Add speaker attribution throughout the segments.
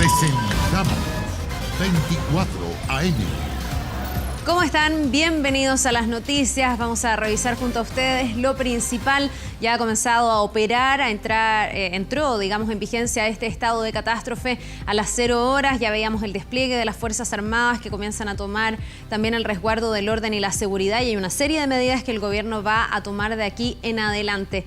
Speaker 1: Presentamos 24 AM.
Speaker 2: ¿Cómo están? Bienvenidos a las noticias. Vamos a revisar junto a ustedes lo principal. Ya ha comenzado a operar, entró, digamos, en vigencia este estado de catástrofe a las 0 horas. Ya veíamos el despliegue de las Fuerzas Armadas que comienzan a tomar también el resguardo del orden y la seguridad. Y hay una serie de medidas que el gobierno va a tomar de aquí en adelante.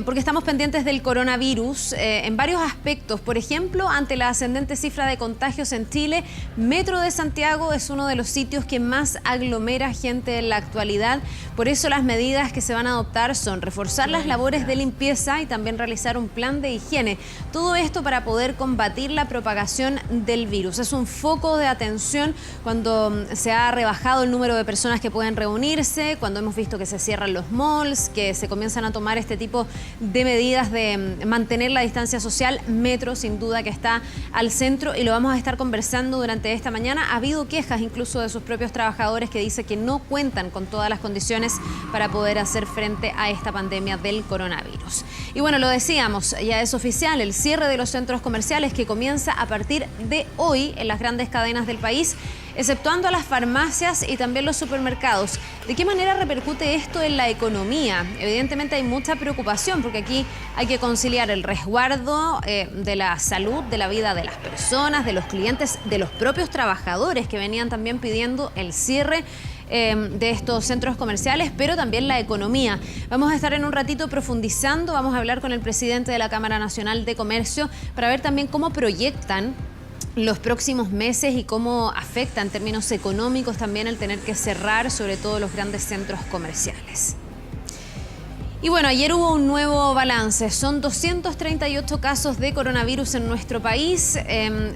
Speaker 2: Porque estamos pendientes del coronavirus en varios aspectos. Por ejemplo, ante la ascendente cifra de contagios en Chile, Metro de Santiago es uno de los sitios que más aglomera gente en la actualidad. Por eso las medidas que se van a adoptar son reforzar las labores de limpieza y también realizar un plan de higiene. Todo esto para poder combatir la propagación del virus. Es un foco de atención cuando se ha rebajado el número de personas que pueden reunirse, cuando hemos visto que se cierran los malls, que se comienzan a tomar este tipo de medidas de mantener la distancia social. Metro, sin duda, que está al centro y lo vamos a estar conversando durante esta mañana. Ha habido quejas incluso de sus propios trabajadores que dicen que no cuentan con todas las condiciones para poder hacer frente a esta pandemia del coronavirus. Y bueno, lo decíamos, ya es oficial el cierre de los centros comerciales que comienza a partir de hoy en las grandes cadenas del país, exceptuando a las farmacias y también los supermercados. ¿De qué manera repercute esto en la economía? Evidentemente hay mucha preocupación porque aquí hay que conciliar el resguardo de la salud, de la vida de las personas, de los clientes, de los propios trabajadores que venían también pidiendo el cierre de estos centros comerciales, pero también la economía. Vamos a estar en un ratito profundizando, vamos a hablar con el presidente de la Cámara Nacional de Comercio para ver también cómo proyectan los próximos meses y cómo afecta en términos económicos también el tener que cerrar, sobre todo los grandes centros comerciales. Y bueno, ayer hubo un nuevo balance. Son 238 casos de coronavirus en nuestro país.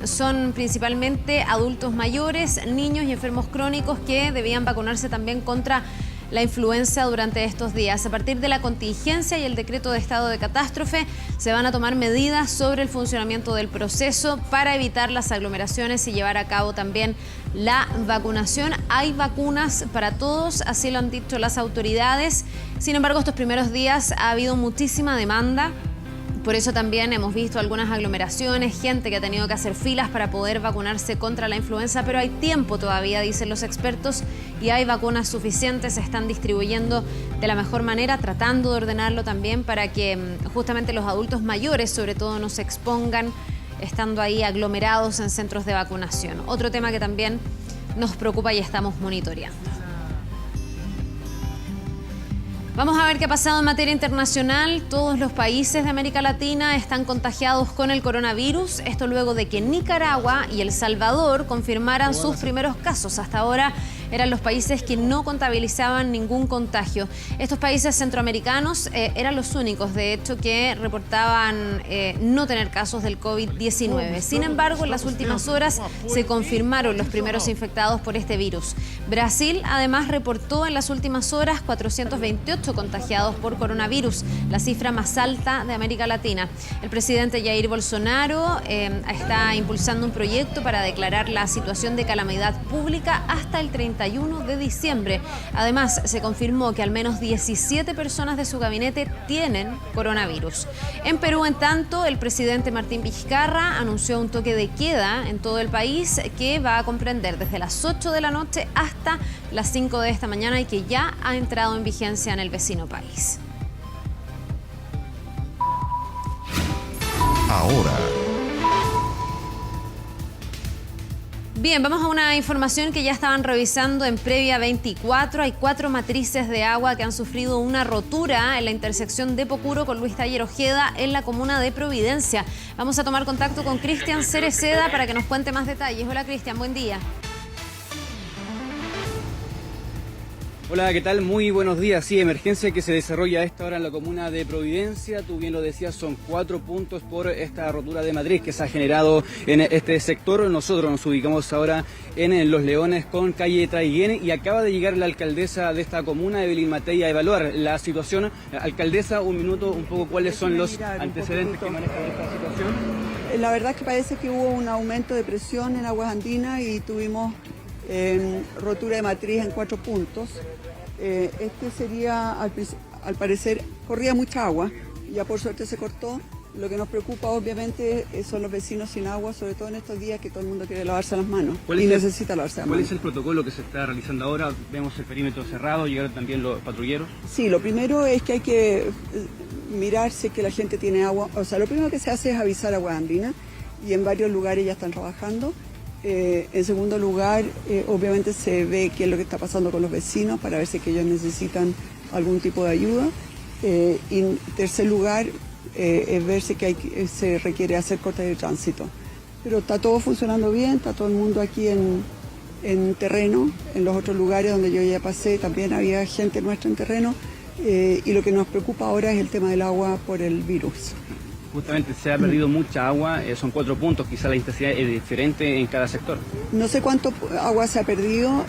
Speaker 2: Son principalmente adultos mayores, niños y enfermos crónicos que debían vacunarse también contra la influenza durante estos días. A partir de la contingencia y el decreto de estado de catástrofe, se van a tomar medidas sobre el funcionamiento del proceso para evitar las aglomeraciones y llevar a cabo también la vacunación. Hay vacunas para todos, así lo han dicho las autoridades. Sin embargo, estos primeros días ha habido muchísima demanda. Por eso también hemos visto algunas aglomeraciones, gente que ha tenido que hacer filas para poder vacunarse contra la influenza, pero hay tiempo todavía, dicen los expertos, y hay vacunas suficientes, se están distribuyendo de la mejor manera, tratando de ordenarlo también para que justamente los adultos mayores, sobre todo, no se expongan estando ahí aglomerados en centros de vacunación. Otro tema que también nos preocupa y estamos monitoreando. Vamos a ver qué ha pasado en materia internacional. Todos los países de América Latina están contagiados con el coronavirus. Esto luego de que Nicaragua y El Salvador confirmaran sus primeros casos. Hasta ahora eran los países que no contabilizaban ningún contagio. Estos países centroamericanos eran los únicos, de hecho, que reportaban no tener casos del COVID-19. Sin embargo, en las últimas horas se confirmaron los primeros infectados por este virus. Brasil, además, reportó en las últimas horas 428 contagiados por coronavirus, la cifra más alta de América Latina. El presidente Jair Bolsonaro está impulsando un proyecto para declarar la situación de calamidad pública hasta el 31 de diciembre. Además, se confirmó que al menos 17 personas de su gabinete tienen coronavirus. En Perú, en tanto, el presidente Martín Vizcarra anunció un toque de queda en todo el país que va a comprender desde las 8 de la noche hasta las 5 de esta mañana y que ya ha entrado en vigencia en el vecino país.
Speaker 1: Ahora.
Speaker 2: Bien, vamos a una información que ya estaban revisando en Previa 24. Hay 4 matrices de agua que han sufrido una rotura en la intersección de Pocuro con Luis Taller Ojeda en la comuna de Providencia. Vamos a tomar contacto con Cristian Cereceda para que nos cuente más detalles. Hola Cristian, buen día.
Speaker 3: Hola, ¿qué tal? Muy buenos días. Sí, emergencia que se desarrolla a esta hora en la comuna de Providencia. Tú bien lo decías, son 4 puntos por esta rotura de matriz que se ha generado en este sector. Nosotros nos ubicamos ahora en Los Leones con calle Traiguén y acaba de llegar la alcaldesa de esta comuna, Evelyn Matei, a evaluar la situación. Alcaldesa, un minuto, un poco cuáles son los antecedentes que manejan esta situación.
Speaker 4: La verdad es que parece que hubo un aumento de presión en aguas andinas y tuvimos rotura de matriz en 4 puntos. Este sería, al parecer, corría mucha agua, ya por suerte se cortó Lo que nos preocupa obviamente son los vecinos sin agua, sobre todo en estos días que todo el mundo quiere lavarse las manos y necesita lavarse las manos.
Speaker 3: ¿Cuál es el protocolo que se está realizando ahora? Vemos el perímetro cerrado, llegaron también los patrulleros.
Speaker 4: Sí, lo primero es que hay que mirarse que la gente tiene agua. O sea, lo primero que se hace es avisar a Aguas Andinas y en varios lugares ya están trabajando. En segundo lugar, obviamente se ve qué es lo que está pasando con los vecinos para ver si que ellos necesitan algún tipo de ayuda. Y en tercer lugar, es ver si que se requiere hacer cortes de tránsito. Pero está todo funcionando bien, está todo el mundo aquí en terreno, en los otros lugares donde yo ya pasé también había gente nuestra en terreno, y lo que nos preocupa ahora es el tema del agua por el virus.
Speaker 3: Justamente se ha perdido mucha agua, son 4 puntos, quizá la intensidad es diferente en cada sector.
Speaker 4: No sé cuánto agua se ha perdido,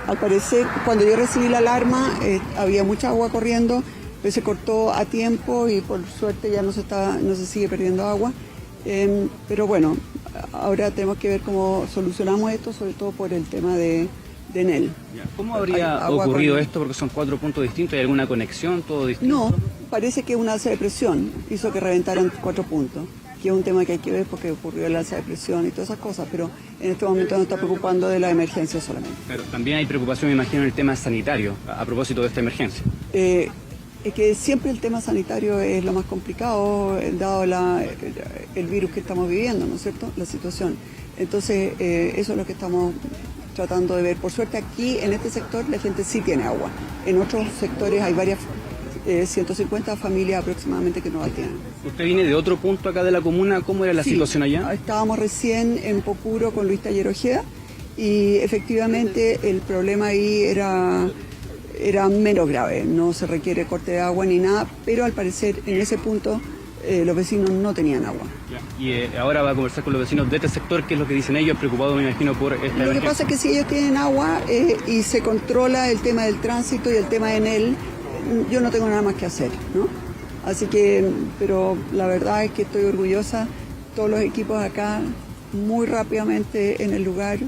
Speaker 4: al parecer cuando yo recibí la alarma había mucha agua corriendo, pero se cortó a tiempo y por suerte ya no se sigue perdiendo agua. Pero bueno, ahora tenemos que ver cómo solucionamos esto, sobre todo por el tema de Enel.
Speaker 3: ¿Cómo habría ocurrido esto? Porque son 4 puntos distintos, ¿hay alguna conexión, todo distinto?
Speaker 4: No, parece que una alza de presión hizo que reventaran 4 puntos, que es un tema que hay que ver porque ocurrió el alza de presión y todas esas cosas, pero en este momento nos está preocupando de la emergencia solamente.
Speaker 3: Pero también hay preocupación, me imagino, en el tema sanitario, a propósito de esta emergencia.
Speaker 4: Es que siempre el tema sanitario es lo más complicado, dado el virus que estamos viviendo, ¿no es cierto?, la situación. Entonces, eso es lo que estamos tratando de ver. Por suerte aquí, en este sector, la gente sí tiene agua. En otros sectores hay varias, 150 familias aproximadamente que no la tienen.
Speaker 3: ¿Usted viene de otro punto acá de la comuna? ¿Cómo era la situación allá?
Speaker 4: Estábamos recién en Pocuro con Luis Taller Ojeda y efectivamente el problema ahí era menos grave, no se requiere corte de agua ni nada, pero al parecer en ese punto los vecinos no tenían agua.
Speaker 3: Y ahora va a conversar con los vecinos de este sector, ¿qué es lo que dicen ellos? Preocupados, me imagino, por esta emergencia.
Speaker 4: Lo que pasa es que si ellos tienen agua y se controla el tema del tránsito y el tema de Enel, yo no tengo nada más que hacer, ¿no? Así que, pero la verdad es que estoy orgullosa, todos los equipos acá, muy rápidamente en el lugar,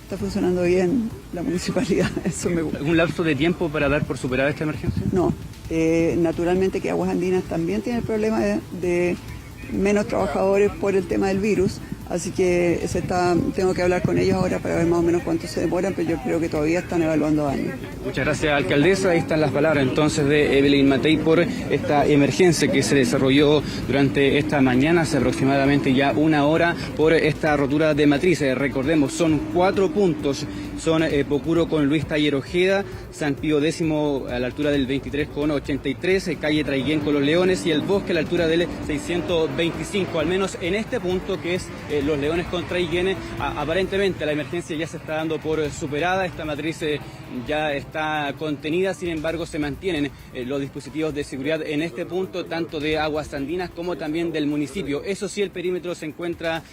Speaker 4: está funcionando bien la municipalidad, eso me gusta.
Speaker 3: ¿Algún lapso de tiempo para dar por superada esta emergencia?
Speaker 4: No, naturalmente que Aguas Andinas también tiene el problema de menos trabajadores por el tema del virus, así que tengo que hablar con ellos ahora para ver más o menos cuánto se demoran, pero yo creo que todavía están evaluando daños.
Speaker 3: Muchas gracias, alcaldesa. Ahí están las palabras entonces de Evelyn Matei por esta emergencia que se desarrolló durante esta mañana, hace aproximadamente ya 1 hora, por esta rotura de matriz. Recordemos, son 4 puntos. Son Pocuro con Luis Taller Ojeda, San Pío X a la altura del 23 con 83, calle Traiguén con Los Leones y el Bosque a la altura del 625. Al menos en este punto que es Los Leones con Traiguén, aparentemente la emergencia ya se está dando por superada, esta matriz ya está contenida, sin embargo se mantienen los dispositivos de seguridad en este punto, tanto de Aguas Andinas como también del municipio. Eso sí, el perímetro se encuentra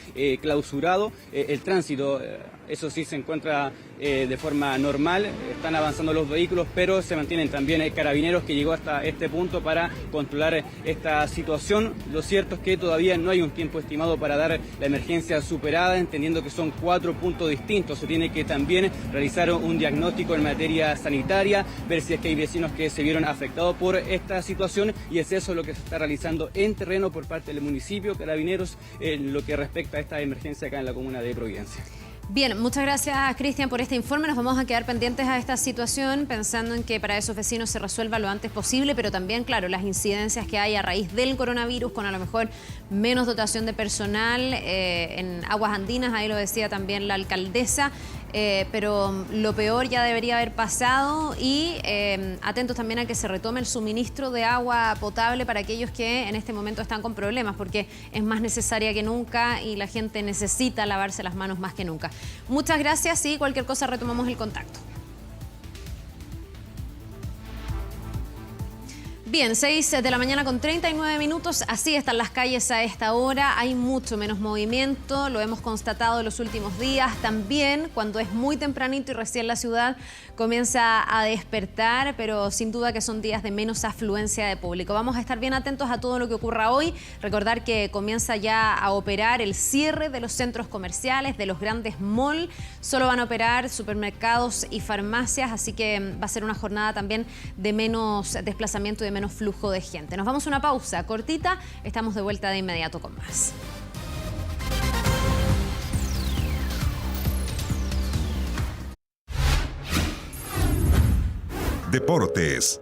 Speaker 3: clausurado, el tránsito, eso sí, se encuentra de forma normal, están avanzando los vehículos, pero se mantienen también carabineros que llegó hasta este punto para controlar esta situación. Lo cierto es que todavía no hay un tiempo estimado para dar la emergencia superada, entendiendo que son 4 puntos distintos. Se tiene que también realizar un diagnóstico en materia sanitaria, ver si es que hay vecinos que se vieron afectados por esta situación, y es eso lo que se está realizando en terreno por parte del municipio, carabineros, en lo que respecta a esta emergencia acá en la comuna de Providencia.
Speaker 2: Bien, muchas gracias, Cristian, por este informe. Nos vamos a quedar pendientes a esta situación, pensando en que para esos vecinos se resuelva lo antes posible, pero también, claro, las incidencias que hay a raíz del coronavirus, con a lo mejor menos dotación de personal en Aguas Andinas, ahí lo decía también la alcaldesa. Pero lo peor ya debería haber pasado y atentos también a que se retome el suministro de agua potable para aquellos que en este momento están con problemas, porque es más necesaria que nunca y la gente necesita lavarse las manos más que nunca. Muchas gracias y cualquier cosa retomamos el contacto. Bien, 6 de la mañana con 39 minutos, así están las calles a esta hora, hay mucho menos movimiento, lo hemos constatado en los últimos días, también cuando es muy tempranito y recién la ciudad comienza a despertar, pero sin duda que son días de menos afluencia de público. Vamos a estar bien atentos a todo lo que ocurra hoy, recordar que comienza ya a operar el cierre de los centros comerciales, de los grandes malls, solo van a operar supermercados y farmacias, así que va a ser una jornada también de menos desplazamiento y de menos menos flujo de gente. Nos vamos a una pausa cortita, estamos de vuelta de inmediato con más.
Speaker 1: Deportes.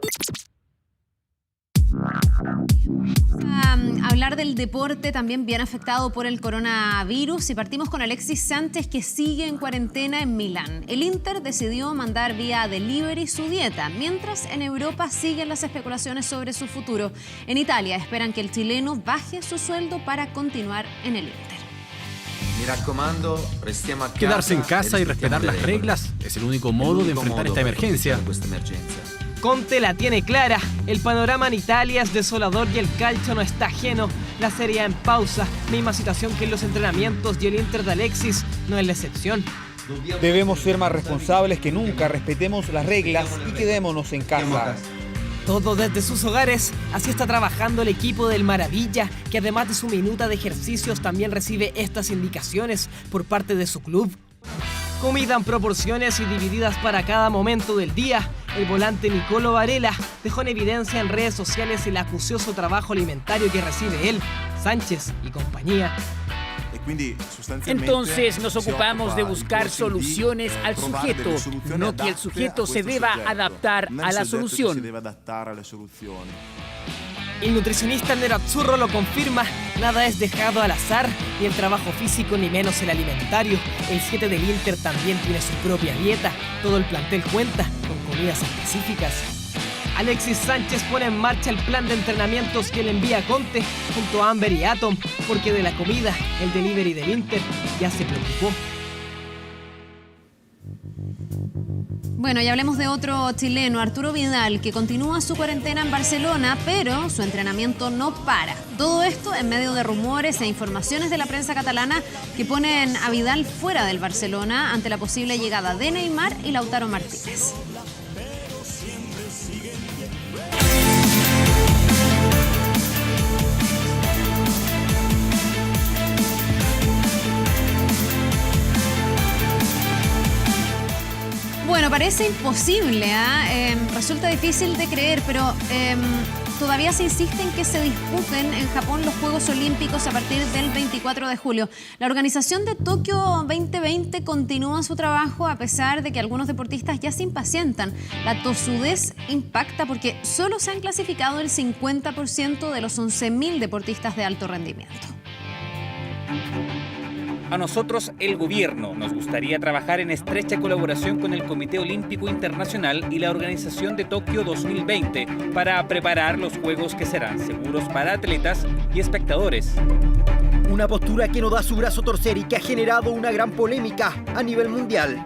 Speaker 2: Hablar del deporte también bien afectado por el coronavirus y partimos con Alexis Sánchez, que sigue en cuarentena en Milán. El Inter decidió mandar vía delivery su dieta, mientras en Europa siguen las especulaciones sobre su futuro. En Italia esperan que el chileno baje su sueldo para continuar en el Inter.
Speaker 5: Quedarse en casa y respetar las reglas es el único modo de enfrentar esta emergencia.
Speaker 6: Conte la tiene clara, el panorama en Italia es desolador y el calcio no está ajeno. La Serie A en pausa, misma situación que en los entrenamientos y el Inter de Alexis no es la excepción.
Speaker 7: Debemos ser más responsables que nunca, respetemos las reglas y quedémonos en casa.
Speaker 6: Todo desde sus hogares, así está trabajando el equipo del Maravilla, que además de su minuta de ejercicios también recibe estas indicaciones por parte de su club. Comida en proporciones y divididas para cada momento del día. El volante Nicolo Varela dejó en evidencia en redes sociales el acucioso trabajo alimentario que recibe él, Sánchez y compañía.
Speaker 8: Entonces nos ocupamos de buscar soluciones al sujeto, no que el sujeto se deba adaptar a la solución.
Speaker 6: El nutricionista Nerazzurro lo confirma, nada es dejado al azar, ni el trabajo físico ni menos el alimentario. El 7 del Inter también tiene su propia dieta, todo el plantel cuenta con comidas específicas. Alexis Sánchez pone en marcha el plan de entrenamientos que le envía a Conte junto a Amber y Atom, porque de la comida, el delivery del Inter ya se preocupó.
Speaker 2: Bueno, y hablemos de otro chileno, Arturo Vidal, que continúa su cuarentena en Barcelona, pero su entrenamiento no para. Todo esto en medio de rumores e informaciones de la prensa catalana que ponen a Vidal fuera del Barcelona ante la posible llegada de Neymar y Lautaro Martínez. Bueno, parece imposible, resulta difícil de creer, pero todavía se insiste en que se disputen en Japón los Juegos Olímpicos a partir del 24 de julio. La organización de Tokio 2020 continúa su trabajo a pesar de que algunos deportistas ya se impacientan. La tosudez impacta porque solo se han clasificado el 50% de los 11.000 deportistas de alto rendimiento.
Speaker 8: A nosotros, el gobierno, nos gustaría trabajar en estrecha colaboración con el Comité Olímpico Internacional y la organización de Tokio 2020 para preparar los Juegos que serán seguros para atletas y espectadores.
Speaker 9: Una postura que no da su brazo a torcer y que ha generado una gran polémica a nivel mundial.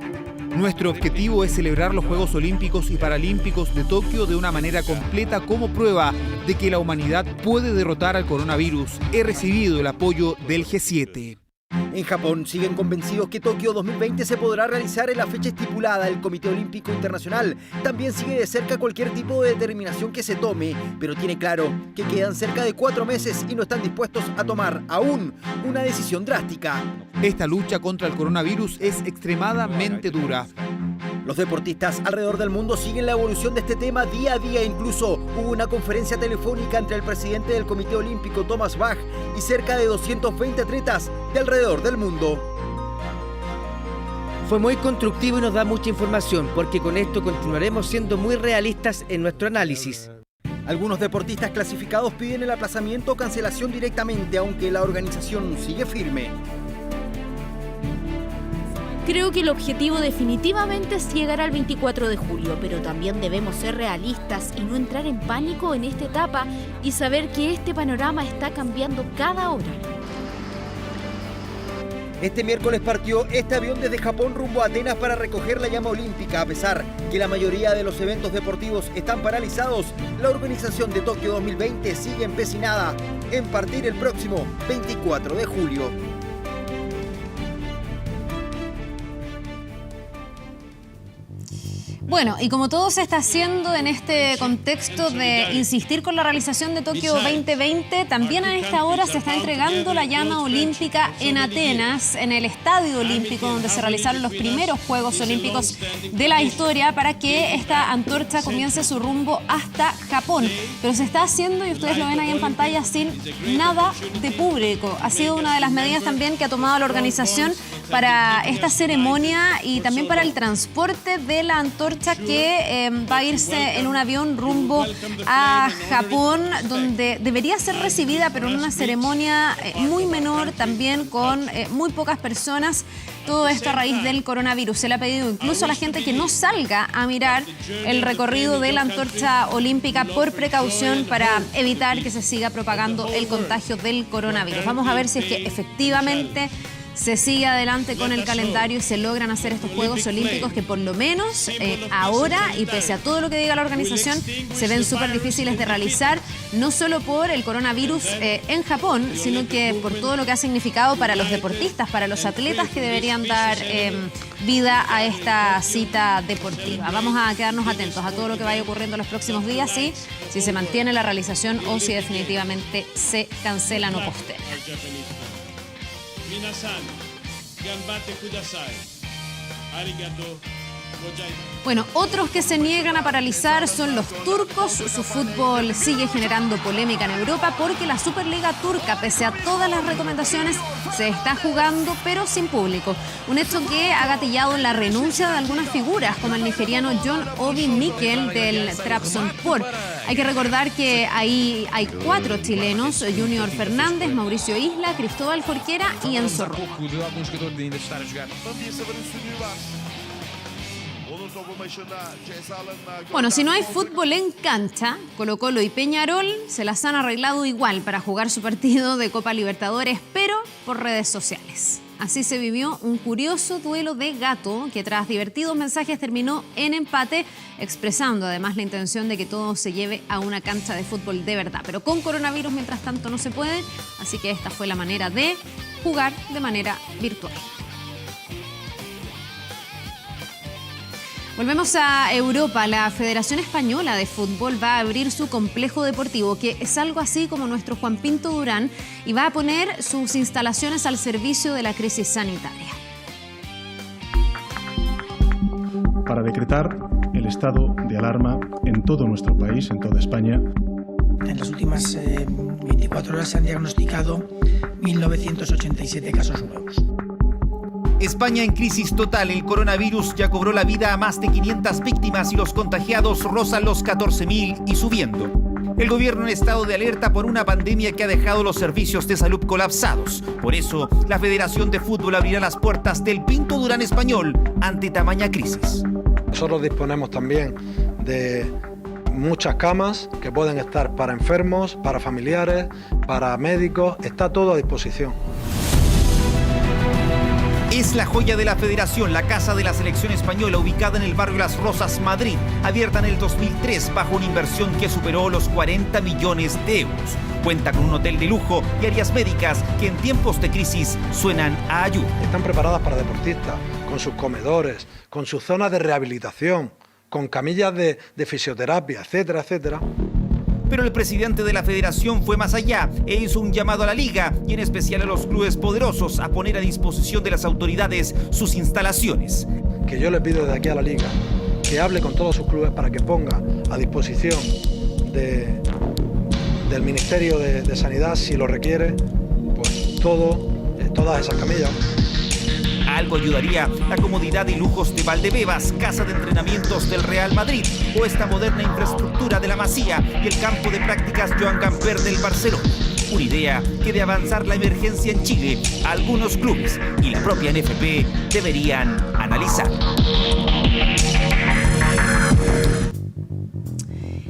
Speaker 7: Nuestro objetivo es celebrar los Juegos Olímpicos y Paralímpicos de Tokio de una manera completa como prueba de que la humanidad puede derrotar al coronavirus. He recibido el apoyo del G7.
Speaker 9: En Japón siguen convencidos que Tokio 2020 se podrá realizar en la fecha estipulada del Comité Olímpico Internacional. También sigue de cerca cualquier tipo de determinación que se tome, pero tiene claro que quedan cerca de 4 meses y no están dispuestos a tomar aún una decisión drástica.
Speaker 7: Esta lucha contra el coronavirus es extremadamente dura.
Speaker 9: Los deportistas alrededor del mundo siguen la evolución de este tema día a día. Incluso hubo una conferencia telefónica entre el presidente del Comité Olímpico, Thomas Bach, y cerca de 220 atletas de alrededor del mundo.
Speaker 10: Fue muy constructivo y nos da mucha información, porque con esto continuaremos siendo muy realistas en nuestro análisis.
Speaker 9: Algunos deportistas clasificados piden el aplazamiento o cancelación directamente, aunque la organización sigue firme.
Speaker 11: Creo que el objetivo definitivamente es llegar al 24 de julio, pero también debemos ser realistas y no entrar en pánico en esta etapa y saber que este panorama está cambiando cada hora.
Speaker 9: Este miércoles partió este avión desde Japón rumbo a Atenas para recoger la llama olímpica. A pesar que la mayoría de los eventos deportivos están paralizados, la organización de Tokio 2020 sigue empecinada en partir el próximo 24 de julio.
Speaker 2: Bueno, y como todo se está haciendo en este contexto de insistir con la realización de Tokio 2020, también a esta hora se está entregando la llama olímpica en Atenas, en el Estadio Olímpico, donde se realizaron los primeros Juegos Olímpicos de la historia, para que esta antorcha comience su rumbo hasta Japón. Pero se está haciendo, y ustedes lo ven ahí en pantalla, sin nada de público. Ha sido una de las medidas también que ha tomado la organización para esta ceremonia y también para el transporte de la antorcha que va a irse en un avión rumbo a Japón, donde debería ser recibida, pero en una ceremonia muy menor, también con muy pocas personas. Todo esto a raíz del coronavirus. Se le ha pedido incluso a la gente que no salga a mirar el recorrido de la antorcha olímpica por precaución, para evitar que se siga propagando el contagio del coronavirus. Vamos a ver si es que efectivamente se sigue adelante con el calendario y se logran hacer estos Juegos Olímpicos que por lo menos ahora, y pese a todo lo que diga la organización, se ven súper difíciles de realizar, no solo por el coronavirus en Japón, sino que por todo lo que ha significado para los deportistas, para los atletas que deberían dar vida a esta cita deportiva. Vamos a quedarnos atentos a todo lo que vaya ocurriendo en los próximos días, si se mantiene la realización o si definitivamente se cancelan o postergan. Bueno, otros que se niegan a paralizar son los turcos. Su fútbol sigue generando polémica en Europa porque la Superliga turca, pese a todas las recomendaciones, se está jugando pero sin público. Un hecho que ha gatillado la renuncia de algunas figuras, como el nigeriano John Obi Mikel del Trabzonspor. Hay que recordar que ahí hay 4 chilenos: Junior Fernández, Mauricio Isla, Cristóbal Jorquera y Enzo Rojo. Bueno, si no hay fútbol en cancha, Colo-Colo y Peñarol se las han arreglado igual para jugar su partido de Copa Libertadores, pero por redes sociales. Así se vivió un curioso duelo de gato que, tras divertidos mensajes, terminó en empate, expresando además la intención de que todo se lleve a una cancha de fútbol de verdad. Pero con coronavirus, mientras tanto, no se puede, así que esta fue la manera de jugar de manera virtual. Volvemos a Europa. La Federación Española de Fútbol va a abrir su complejo deportivo, que es algo así como nuestro Juan Pinto Durán, y va a poner sus instalaciones al servicio de la crisis sanitaria.
Speaker 12: Para decretar el estado de alarma en todo nuestro país, en toda España.
Speaker 13: En las últimas 24 horas se han diagnosticado 1.987 casos nuevos.
Speaker 7: España en crisis total. El coronavirus ya cobró la vida a más de 500 víctimas y los contagiados rozan los 14.000 y subiendo. El gobierno en estado de alerta por una pandemia que ha dejado los servicios de salud colapsados. Por eso, la Federación de Fútbol abrirá las puertas del Pinto Durán español ante tamaña crisis.
Speaker 14: Nosotros disponemos también de muchas camas que pueden estar para enfermos, para familiares, para médicos. Está todo a disposición.
Speaker 7: Es la joya de la Federación, la casa de la selección española, ubicada en el barrio Las Rozas, Madrid, abierta en el 2003 bajo una inversión que superó los 40 millones de euros. Cuenta con un hotel de lujo y áreas médicas que en tiempos de crisis suenan a ayuda.
Speaker 14: Están preparadas para deportistas, con sus comedores, con sus zonas de rehabilitación, con camillas de fisioterapia, etcétera, etcétera.
Speaker 7: Pero el presidente de la federación fue más allá e hizo un llamado a la liga y en especial a los clubes poderosos a poner a disposición de las autoridades sus instalaciones.
Speaker 14: Que yo le pido desde aquí a la liga que hable con todos sus clubes para que ponga a disposición del Ministerio de Sanidad, si lo requiere, pues todas esas camillas.
Speaker 7: Algo ayudaría la comodidad y lujos de Valdebebas, casa de entrenamientos del Real Madrid, o esta moderna infraestructura de la Masía y el campo de prácticas Joan Gamper del Barcelona. Una idea que, de avanzar la emergencia en Chile, algunos clubes y la propia NFP deberían analizar.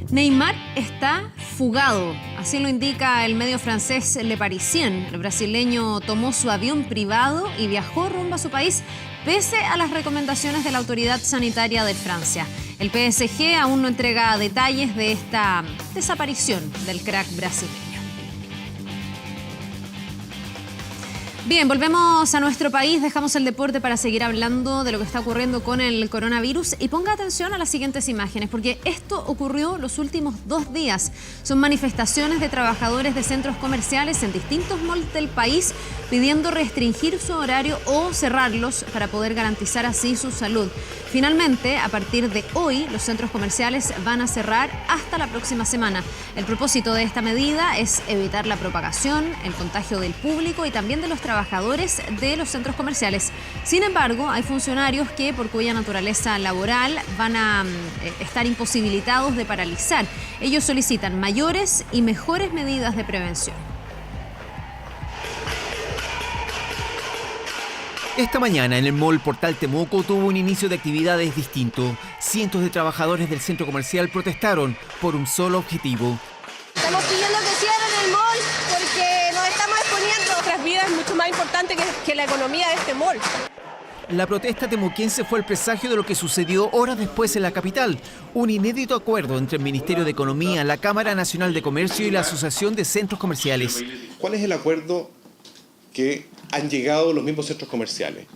Speaker 2: Neymar está fugado, así lo indica el medio francés Le Parisien. El brasileño tomó su avión privado y viajó rumbo a su país pese a las recomendaciones de la autoridad sanitaria de Francia. El PSG aún no entrega detalles de esta desaparición del crack brasileño. Bien, volvemos a nuestro país, dejamos el deporte para seguir hablando de lo que está ocurriendo con el coronavirus y ponga atención a las siguientes imágenes porque esto ocurrió los últimos 2 días. Son manifestaciones de trabajadores de centros comerciales en distintos malls del país pidiendo restringir su horario o cerrarlos para poder garantizar así su salud. Finalmente, a partir de hoy, los centros comerciales van a cerrar hasta la próxima semana. El propósito de esta medida es evitar la propagación, el contagio del público y también de los trabajadores de los centros comerciales. Sin embargo, hay funcionarios que, por cuya naturaleza laboral, van a estar imposibilitados de paralizar. Ellos solicitan mayores y mejores medidas de prevención.
Speaker 15: Esta mañana en el mall Portal Temuco tuvo un inicio de actividades distinto. Cientos de trabajadores del centro comercial protestaron por un solo objetivo.
Speaker 16: Estamos pidiendo que cierren el mall porque nos estamos exponiendo. Nuestras vidas es mucho más importante que la economía de este mall.
Speaker 15: La protesta temuquense fue el presagio de lo que sucedió horas después en la capital. Un inédito acuerdo entre el Ministerio de Economía, la Cámara Nacional de Comercio y la Asociación de Centros Comerciales.
Speaker 17: ¿Cuál es el acuerdo que han llegado los mismos centros comerciales?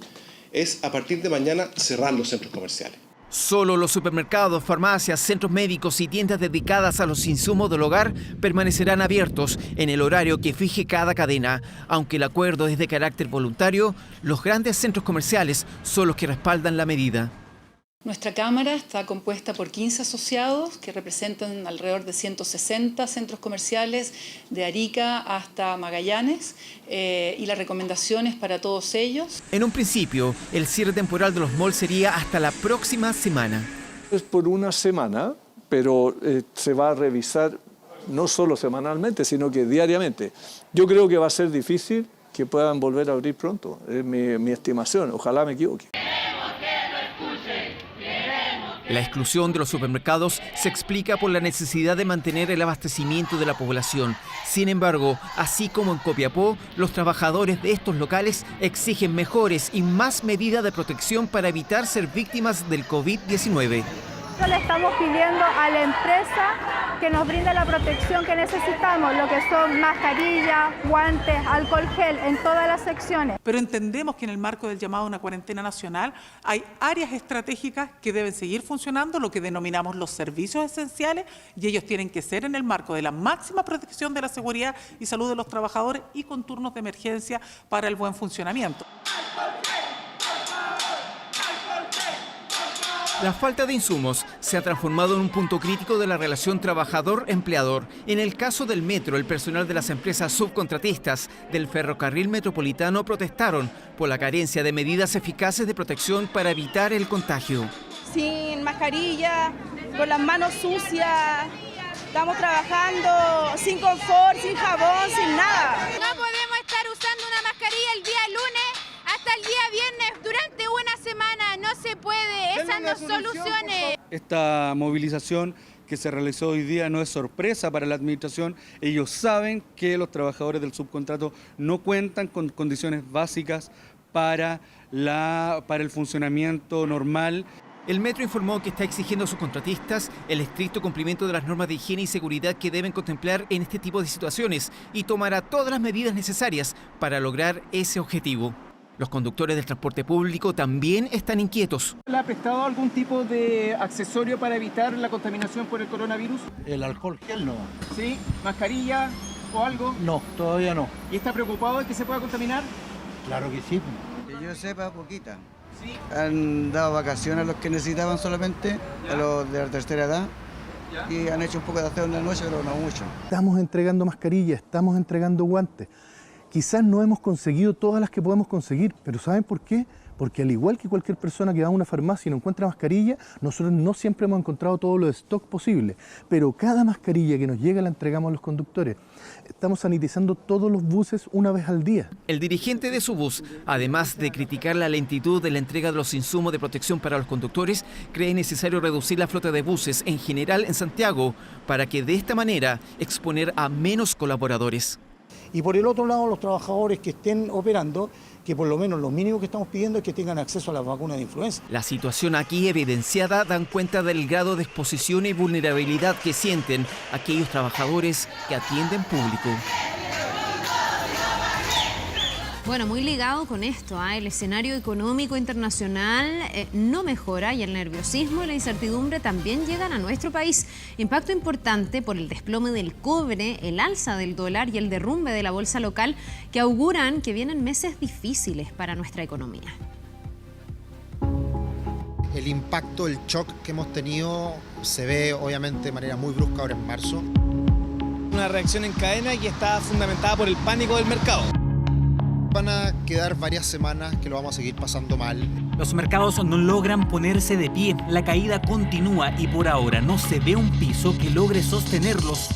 Speaker 17: Es a partir de mañana cerrar los centros comerciales.
Speaker 15: Solo los supermercados, farmacias, centros médicos y tiendas dedicadas a los insumos del hogar permanecerán abiertos en el horario que fije cada cadena. Aunque el acuerdo es de carácter voluntario, los grandes centros comerciales son los que respaldan la medida.
Speaker 18: Nuestra Cámara está compuesta por 15 asociados que representan alrededor de 160 centros comerciales de Arica hasta Magallanes y la recomendación es para todos ellos.
Speaker 15: En un principio, el cierre temporal de los malls sería hasta la próxima semana.
Speaker 19: Es por una semana, pero se va a revisar no solo semanalmente, sino que diariamente. Yo creo que va a ser difícil que puedan volver a abrir pronto, es mi estimación, ojalá me equivoque.
Speaker 15: La exclusión de los supermercados se explica por la necesidad de mantener el abastecimiento de la población. Sin embargo, así como en Copiapó, los trabajadores de estos locales exigen mejores y más medidas de protección para evitar ser víctimas del COVID-19.
Speaker 20: Le estamos pidiendo a la empresa que nos brinde la protección que necesitamos, lo que son mascarillas, guantes, alcohol gel en todas las secciones.
Speaker 21: Pero entendemos que en el marco del llamado a una cuarentena nacional hay áreas estratégicas que deben seguir funcionando, lo que denominamos los servicios esenciales, y ellos tienen que ser en el marco de la máxima protección de la seguridad y salud de los trabajadores y con turnos de emergencia para el buen funcionamiento.
Speaker 15: La falta de insumos se ha transformado en un punto crítico de la relación trabajador-empleador. En el caso del metro, el personal de las empresas subcontratistas del ferrocarril metropolitano protestaron por la carencia de medidas eficaces de protección para evitar el contagio.
Speaker 16: Sin mascarilla, con las manos sucias, estamos trabajando sin confort, sin jabón, sin nada.
Speaker 22: No podemos estar usando una mascarilla el día lunes hasta el día viernes durante una semana, no se puede, esas no son soluciones.
Speaker 3: Esta movilización que se realizó hoy día no es sorpresa para la administración. Ellos saben que los trabajadores del subcontrato no cuentan con condiciones básicas para el funcionamiento normal.
Speaker 15: El metro informó que está exigiendo a sus contratistas el estricto cumplimiento de las normas de higiene y seguridad que deben contemplar en este tipo de situaciones y tomará todas las medidas necesarias para lograr ese objetivo. Los conductores del transporte público también están inquietos.
Speaker 23: ¿Le ha prestado algún tipo de accesorio para evitar la contaminación por el coronavirus?
Speaker 24: El alcohol gel no.
Speaker 23: ¿Sí? ¿Mascarilla o algo?
Speaker 24: No, todavía no.
Speaker 23: ¿Y está preocupado de que se pueda contaminar?
Speaker 24: Claro que sí.
Speaker 25: Que yo sepa, poquita. Sí. Han dado vacaciones a los que necesitaban solamente, a los de la tercera edad, y han hecho un poco de aseo en la noche, pero no mucho.
Speaker 24: Estamos entregando mascarillas, estamos entregando guantes. Quizás no hemos conseguido todas las que podemos conseguir, pero ¿saben por qué? Porque al igual que cualquier persona que va a una farmacia y no encuentra mascarilla, nosotros no siempre hemos encontrado todo lo de stock posible, pero cada mascarilla que nos llega la entregamos a los conductores. Estamos sanitizando todos los buses una vez al día.
Speaker 15: El dirigente de Subus, además de criticar la lentitud de la entrega de los insumos de protección para los conductores, cree necesario reducir la flota de buses en general en Santiago para que de esta manera exponer a menos colaboradores.
Speaker 24: Y por el otro lado, los trabajadores que estén operando, que por lo menos lo mínimo que estamos pidiendo es que tengan acceso a las vacunas de influenza.
Speaker 15: La situación aquí evidenciada dan cuenta del grado de exposición y vulnerabilidad que sienten aquellos trabajadores que atienden público.
Speaker 2: Bueno, muy ligado con esto, el escenario económico internacional no mejora y el nerviosismo y la incertidumbre también llegan a nuestro país. Impacto importante por el desplome del cobre, el alza del dólar y el derrumbe de la bolsa local que auguran que vienen meses difíciles para nuestra economía.
Speaker 1: El impacto, el shock que hemos tenido se ve obviamente de manera muy brusca ahora en marzo.
Speaker 4: Una reacción en cadena que está fundamentada por el pánico del mercado.
Speaker 1: Van a quedar varias semanas que lo vamos a seguir pasando mal.
Speaker 5: Los mercados no logran ponerse de pie, la caída continúa y por ahora no se ve un piso que logre sostenerlos.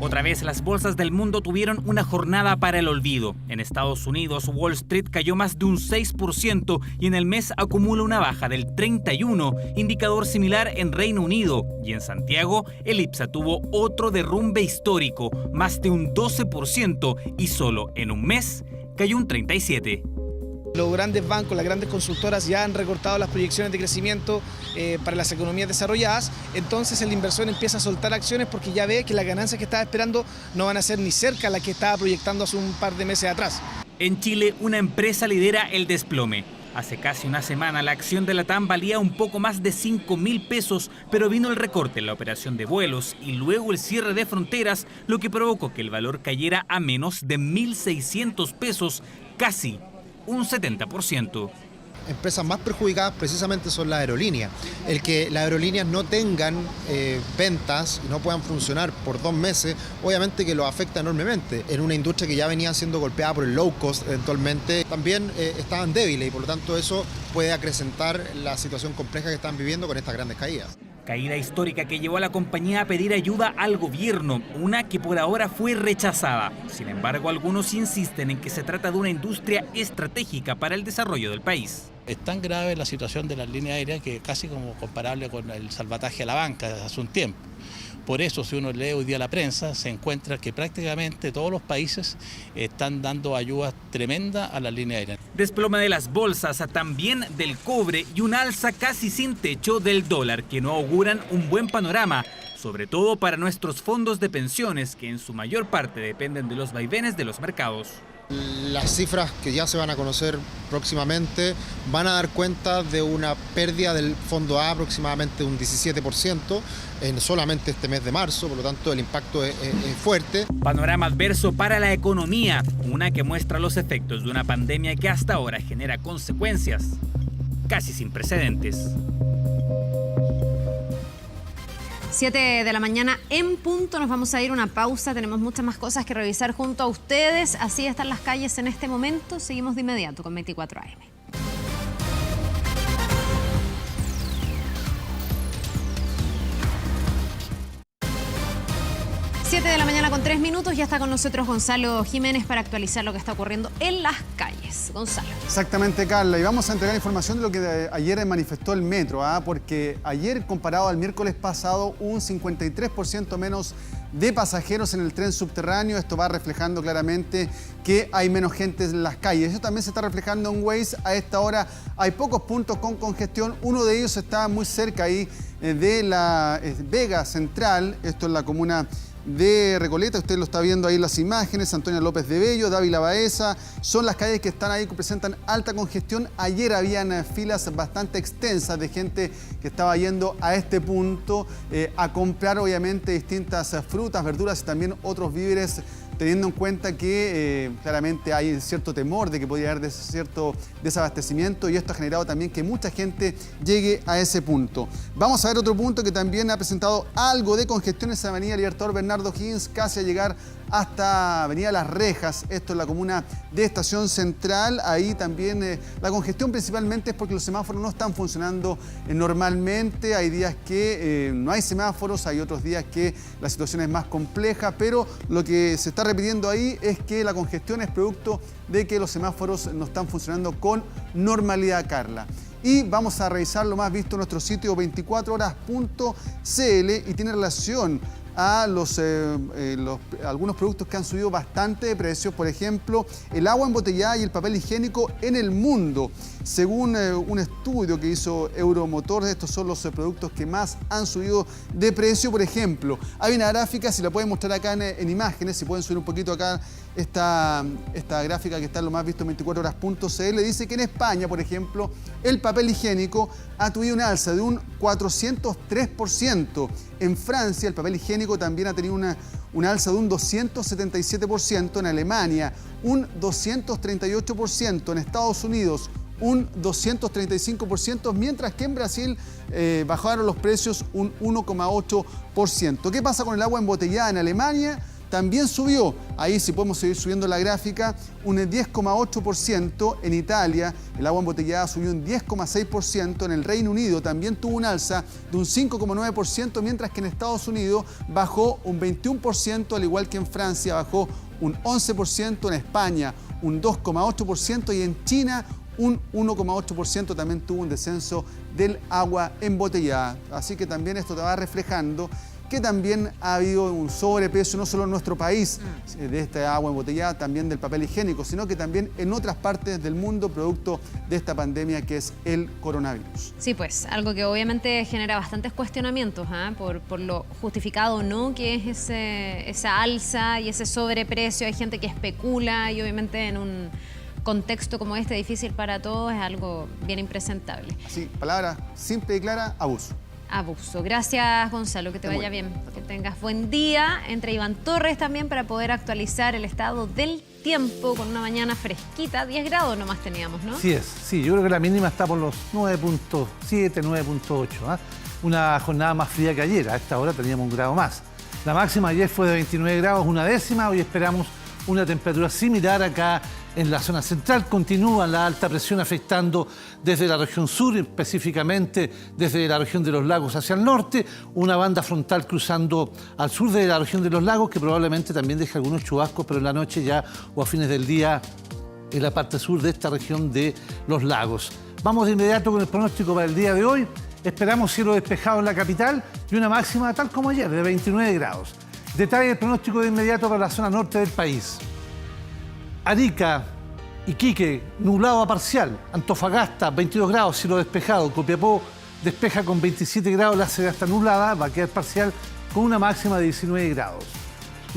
Speaker 5: Otra vez las bolsas del mundo tuvieron una jornada para el olvido. En Estados Unidos, Wall Street cayó más de un 6% y en el mes acumula una baja del 31%, indicador similar en Reino Unido. Y en Santiago, el IPSA tuvo otro derrumbe histórico, más de un 12% y solo en un mes cayó un 37%.
Speaker 4: Los grandes bancos, las grandes consultoras ya han recortado las proyecciones de crecimiento para las economías desarrolladas, entonces el inversor empieza a soltar acciones porque ya ve que las ganancias que estaba esperando no van a ser ni cerca a las que estaba proyectando hace un par de meses atrás.
Speaker 5: En Chile, una empresa lidera el desplome. Hace casi una semana la acción de LATAM valía un poco más de 5.000 pesos, pero vino el recorte en la operación de vuelos y luego el cierre de fronteras, lo que provocó que el valor cayera a menos de 1.600 pesos, casi un 70%.
Speaker 1: Empresas más perjudicadas precisamente son las aerolíneas. El que las aerolíneas no tengan ventas y no puedan funcionar por 2 meses, obviamente que lo afecta enormemente. En una industria que ya venía siendo golpeada por el low cost, eventualmente también estaban débiles y por lo tanto eso puede acrecentar la situación compleja que están viviendo con estas grandes caídas.
Speaker 5: Caída histórica que llevó a la compañía a pedir ayuda al gobierno, una que por ahora fue rechazada. Sin embargo, algunos insisten en que se trata de una industria estratégica para el desarrollo del país.
Speaker 6: Es tan grave la situación de las líneas aéreas que casi como comparable con el salvataje a la banca de hace un tiempo. Por eso, si uno lee hoy día la prensa, se encuentra que prácticamente todos los países están dando ayudas tremendas a las líneas aéreas.
Speaker 5: Desplome de las bolsas, también del cobre y un alza casi sin techo del dólar que no auguran un buen panorama, sobre todo para nuestros fondos de pensiones que en su mayor parte dependen de los vaivenes de los mercados.
Speaker 1: Las cifras que ya se van a conocer próximamente van a dar cuenta de una pérdida del fondo A aproximadamente un 17% en solamente este mes de marzo, por lo tanto el impacto es fuerte.
Speaker 5: Panorama adverso para la economía, una que muestra los efectos de una pandemia que hasta ahora genera consecuencias casi sin precedentes.
Speaker 2: 7 de la mañana en punto, nos vamos a ir a una pausa, tenemos muchas más cosas que revisar junto a ustedes, así están las calles en este momento, seguimos de inmediato con 24 AM. 7 de la mañana con 3 minutos, ya está con nosotros Gonzalo Jiménez para actualizar lo que está ocurriendo en las calles. Gonzalo.
Speaker 8: Exactamente, Carla, y vamos a entregar información de lo que ayer manifestó el metro, porque ayer comparado al miércoles pasado, un 53% menos de pasajeros en el tren subterráneo. Esto va reflejando claramente que hay menos gente en las calles. Eso también se está reflejando en Waze. A esta hora hay pocos puntos con congestión. Uno de ellos está muy cerca ahí de la Vega Central, esto es la comuna de Recoleta, usted lo está viendo ahí en las imágenes, Antonio López de Bello, Dávila Baeza, son las calles que están ahí, que presentan alta congestión. Ayer habían filas bastante extensas de gente que estaba yendo a este punto a comprar obviamente distintas frutas, verduras y también otros víveres, teniendo en cuenta que claramente hay cierto temor de que podría haber cierto desabastecimiento y esto ha generado también que mucha gente llegue a ese punto. Vamos a ver otro punto que también ha presentado algo de congestión, es Avenida Libertador Bernardo Higgins, casi a llegar hasta Avenida Las Rejas, esto es la comuna de Estación Central. Ahí también la congestión principalmente es porque los semáforos no están funcionando normalmente. Hay días que no hay semáforos, hay otros días que la situación es más compleja, pero lo que se está repitiendo ahí es que la congestión es producto de que los semáforos no están funcionando con normalidad, Carla. Y vamos a revisar lo más visto en nuestro sitio 24horas.cl y tiene relación a algunos productos que han subido bastante de precio. Por ejemplo, el agua embotellada y el papel higiénico en el mundo. Según un estudio que hizo Euromotor, estos son los productos que más han subido de precio. Por ejemplo, hay una gráfica, si la pueden mostrar acá en imágenes, si pueden subir un poquito acá esta gráfica que está en lo más visto en 24horas.cl, dice que en España, por ejemplo, el papel higiénico ha tenido una alza de un 403%. En Francia, el papel higiénico también ha tenido una alza de un 277%. En Alemania, un 238%. En Estados Unidos, un 235%, mientras que en Brasil bajaron los precios un 1,8%. ¿Qué pasa con el agua embotellada en Alemania? También subió, ahí sí podemos seguir subiendo la gráfica, un 10,8%. En Italia el agua embotellada subió un 10,6%. En el Reino Unido también tuvo un alza de un 5,9%, mientras que en Estados Unidos bajó un 21%, al igual que en Francia bajó un 11%, en España un 2,8% y en China un 1,8% también tuvo un descenso del agua embotellada. Así que también esto te va reflejando que también ha habido un sobrepeso, no solo en nuestro país, de esta agua embotellada, también del papel higiénico, sino que también en otras partes del mundo, producto de esta pandemia que es el coronavirus.
Speaker 2: Sí, pues, algo que obviamente genera bastantes cuestionamientos, por lo justificado o no que es esa alza y ese sobreprecio. Hay gente que especula y obviamente en un contexto como este, difícil para todos, es algo bien impresentable.
Speaker 8: Sí, palabra simple y clara, abuso.
Speaker 2: Abuso. Gracias, Gonzalo, que te vaya bien, que tengas buen día. Entre Iván Torres también para poder actualizar el estado del tiempo con una mañana fresquita. 10 grados nomás teníamos, ¿no?
Speaker 9: Sí, yo creo que la mínima está por los 9.7, 9.8. Una jornada más fría que ayer, a esta hora teníamos un grado más. La máxima ayer fue de 29 grados, una décima. Hoy esperamos una temperatura similar acá en la zona central. Continúa la alta presión afectando desde la región sur, específicamente desde la región de los lagos hacia el norte. Una banda frontal cruzando al sur de la región de los lagos que probablemente también deje algunos chubascos, pero en la noche ya o a fines del día en la parte sur de esta región de los lagos. Vamos de inmediato con el pronóstico para el día de hoy. Esperamos cielo despejado en la capital y una máxima tal como ayer, de 29 grados. Detalle del pronóstico de inmediato para la zona norte del país. Arica, Iquique, nublado a parcial. Antofagasta, 22 grados, cielo despejado. Copiapó despeja con 27 grados, la ciudad está nublada, va a quedar parcial con una máxima de 19 grados.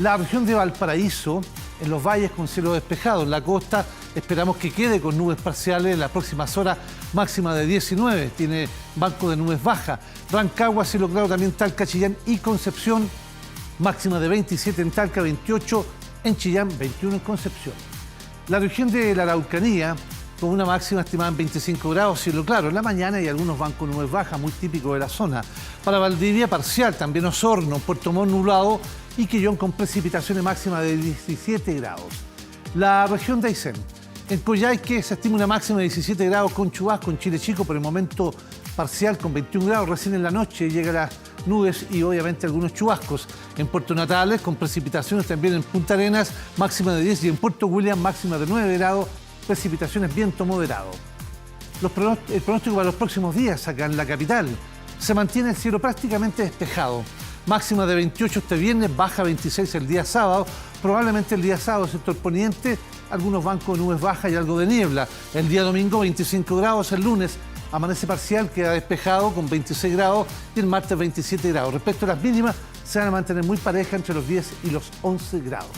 Speaker 9: La región de Valparaíso, en los valles con cielo despejado. En la costa esperamos que quede con nubes parciales en las próximas horas, máxima de 19. Tiene banco de nubes bajas. Rancagua, cielo claro también Talca, Chillán y Concepción. Máxima de 27 en Talca, 28 en Chillán, 21 en Concepción. La región de la Araucanía, con una máxima estimada en 25 grados, cielo claro en la mañana y algunos bancos de nubes bajas, muy típico de la zona. Para Valdivia, parcial, también Osorno, Puerto Montt nublado y Quillón con precipitaciones máximas de 17 grados. La región de Aysén, en Coyhaique se estima una máxima de 17 grados con chubasco, en Chile Chico por el momento parcial con 21 grados, recién en la noche llega las nubes y obviamente algunos chubascos. En Puerto Natales con precipitaciones también en Punta Arenas, máxima de 10 y en Puerto William máxima de 9 grados, precipitaciones viento moderado. El pronóstico para los próximos días acá en la capital, se mantiene el cielo prácticamente despejado. Máxima de 28 este viernes, baja 26 el día sábado. Probablemente el día sábado, sector poniente, algunos bancos de nubes bajas y algo de niebla. El día domingo 25 grados, el lunes amanece parcial, queda despejado con 26 grados y el martes 27 grados. Respecto a las mínimas, se van a mantener muy parejas entre los 10 y los 11 grados.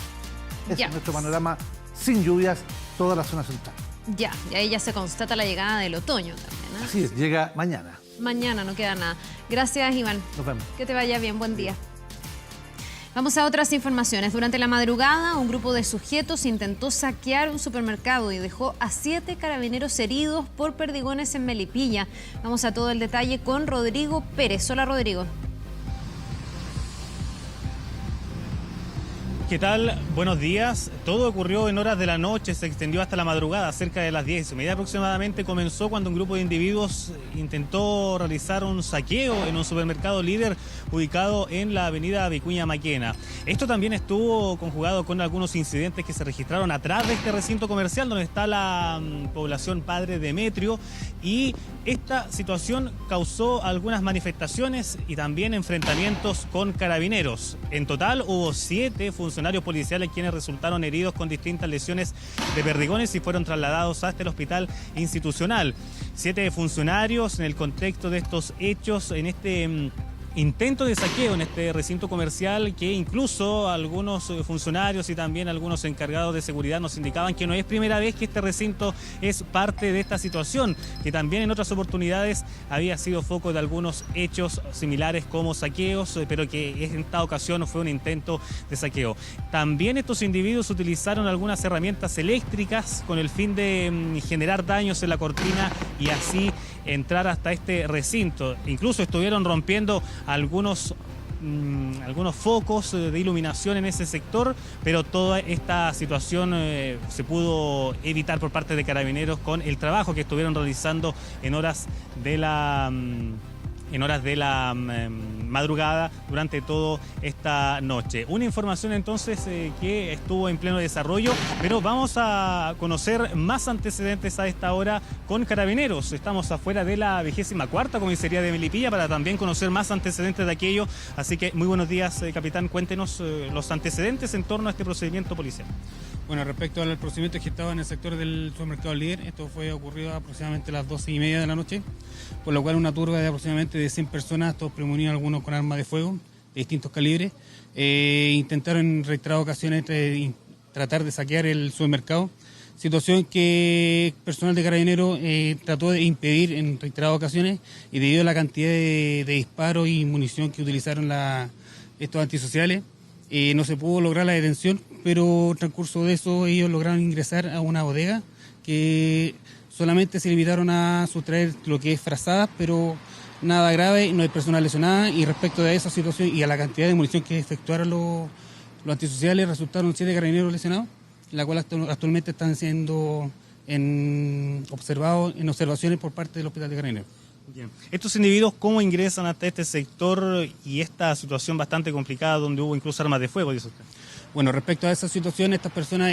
Speaker 9: Ese es nuestro panorama sin lluvias, toda la zona central.
Speaker 2: Ya, y ahí ya se constata la llegada del otoño también, ¿eh?
Speaker 9: Así es, llega mañana.
Speaker 2: Mañana no queda nada. Gracias, Iván.
Speaker 9: Nos vemos.
Speaker 2: Que te vaya bien, buen día. Vamos a otras informaciones. Durante la madrugada, un grupo de sujetos intentó saquear un supermercado y dejó a 7 carabineros heridos por perdigones en Melipilla. Vamos a todo el detalle con Rodrigo Pérez. Hola, Rodrigo.
Speaker 10: ¿Qué tal? Buenos días. Todo ocurrió en horas de la noche, se extendió hasta la madrugada, cerca de las 10:30 aproximadamente. Comenzó cuando un grupo de individuos intentó realizar un saqueo en un supermercado líder ubicado en la avenida Vicuña Maquena. Esto también estuvo conjugado con algunos incidentes que se registraron atrás de este recinto comercial donde está la población Padre Demetrio, y esta situación causó algunas manifestaciones y también enfrentamientos con carabineros. En total hubo 7 funcionarios policiales quienes resultaron heridos con distintas lesiones de perdigones y fueron trasladados hasta el hospital institucional. 7 funcionarios en el contexto de estos hechos, en este intento de saqueo en este recinto comercial, que incluso algunos funcionarios y también algunos encargados de seguridad nos indicaban que no es primera vez que este recinto es parte de esta situación, que también en otras oportunidades había sido foco de algunos hechos similares como saqueos, pero que en esta ocasión fue un intento de saqueo. También estos individuos utilizaron algunas herramientas eléctricas con el fin de generar daños en la cortina y así entrar hasta este recinto. Incluso estuvieron rompiendo algunos focos de iluminación en ese sector, pero toda esta situación se pudo evitar por parte de Carabineros con el trabajo que estuvieron realizando en horas de la madrugada durante toda esta noche. Una información entonces que estuvo en pleno desarrollo, pero vamos a conocer más antecedentes a esta hora con Carabineros. Estamos afuera de la 24ª comisaría de Melipilla para también conocer más antecedentes de aquello. Así que muy buenos días, capitán. Cuéntenos los antecedentes en torno a este procedimiento policial.
Speaker 7: Bueno, respecto al procedimiento que estaba en el sector del supermercado Líder, esto fue ocurrido aproximadamente a las 12:30 de la noche, por lo cual una turba de aproximadamente de 100 personas, todos premonidos, algunos con armas de fuego de distintos calibres, intentaron en reiteradas ocasiones tratar de saquear el supermercado, situación que personal de Carabineros trató de impedir en reiteradas ocasiones, y debido a la cantidad de disparos y munición que utilizaron estos antisociales, no se pudo lograr la detención, pero en transcurso de eso ellos lograron ingresar a una bodega que solamente se limitaron a sustraer lo que es frazadas, pero nada grave, no hay personas lesionadas, y respecto de esa situación y a la cantidad de munición que efectuaron los antisociales, resultaron 7 carabineros lesionados, la cual actualmente están siendo observados en observaciones por parte del Hospital de Carabineros.
Speaker 10: Bien. ¿Estos individuos cómo ingresan hasta este sector y esta situación bastante complicada donde hubo incluso armas de fuego, dice usted?
Speaker 7: Bueno, respecto a esa situación, estas personas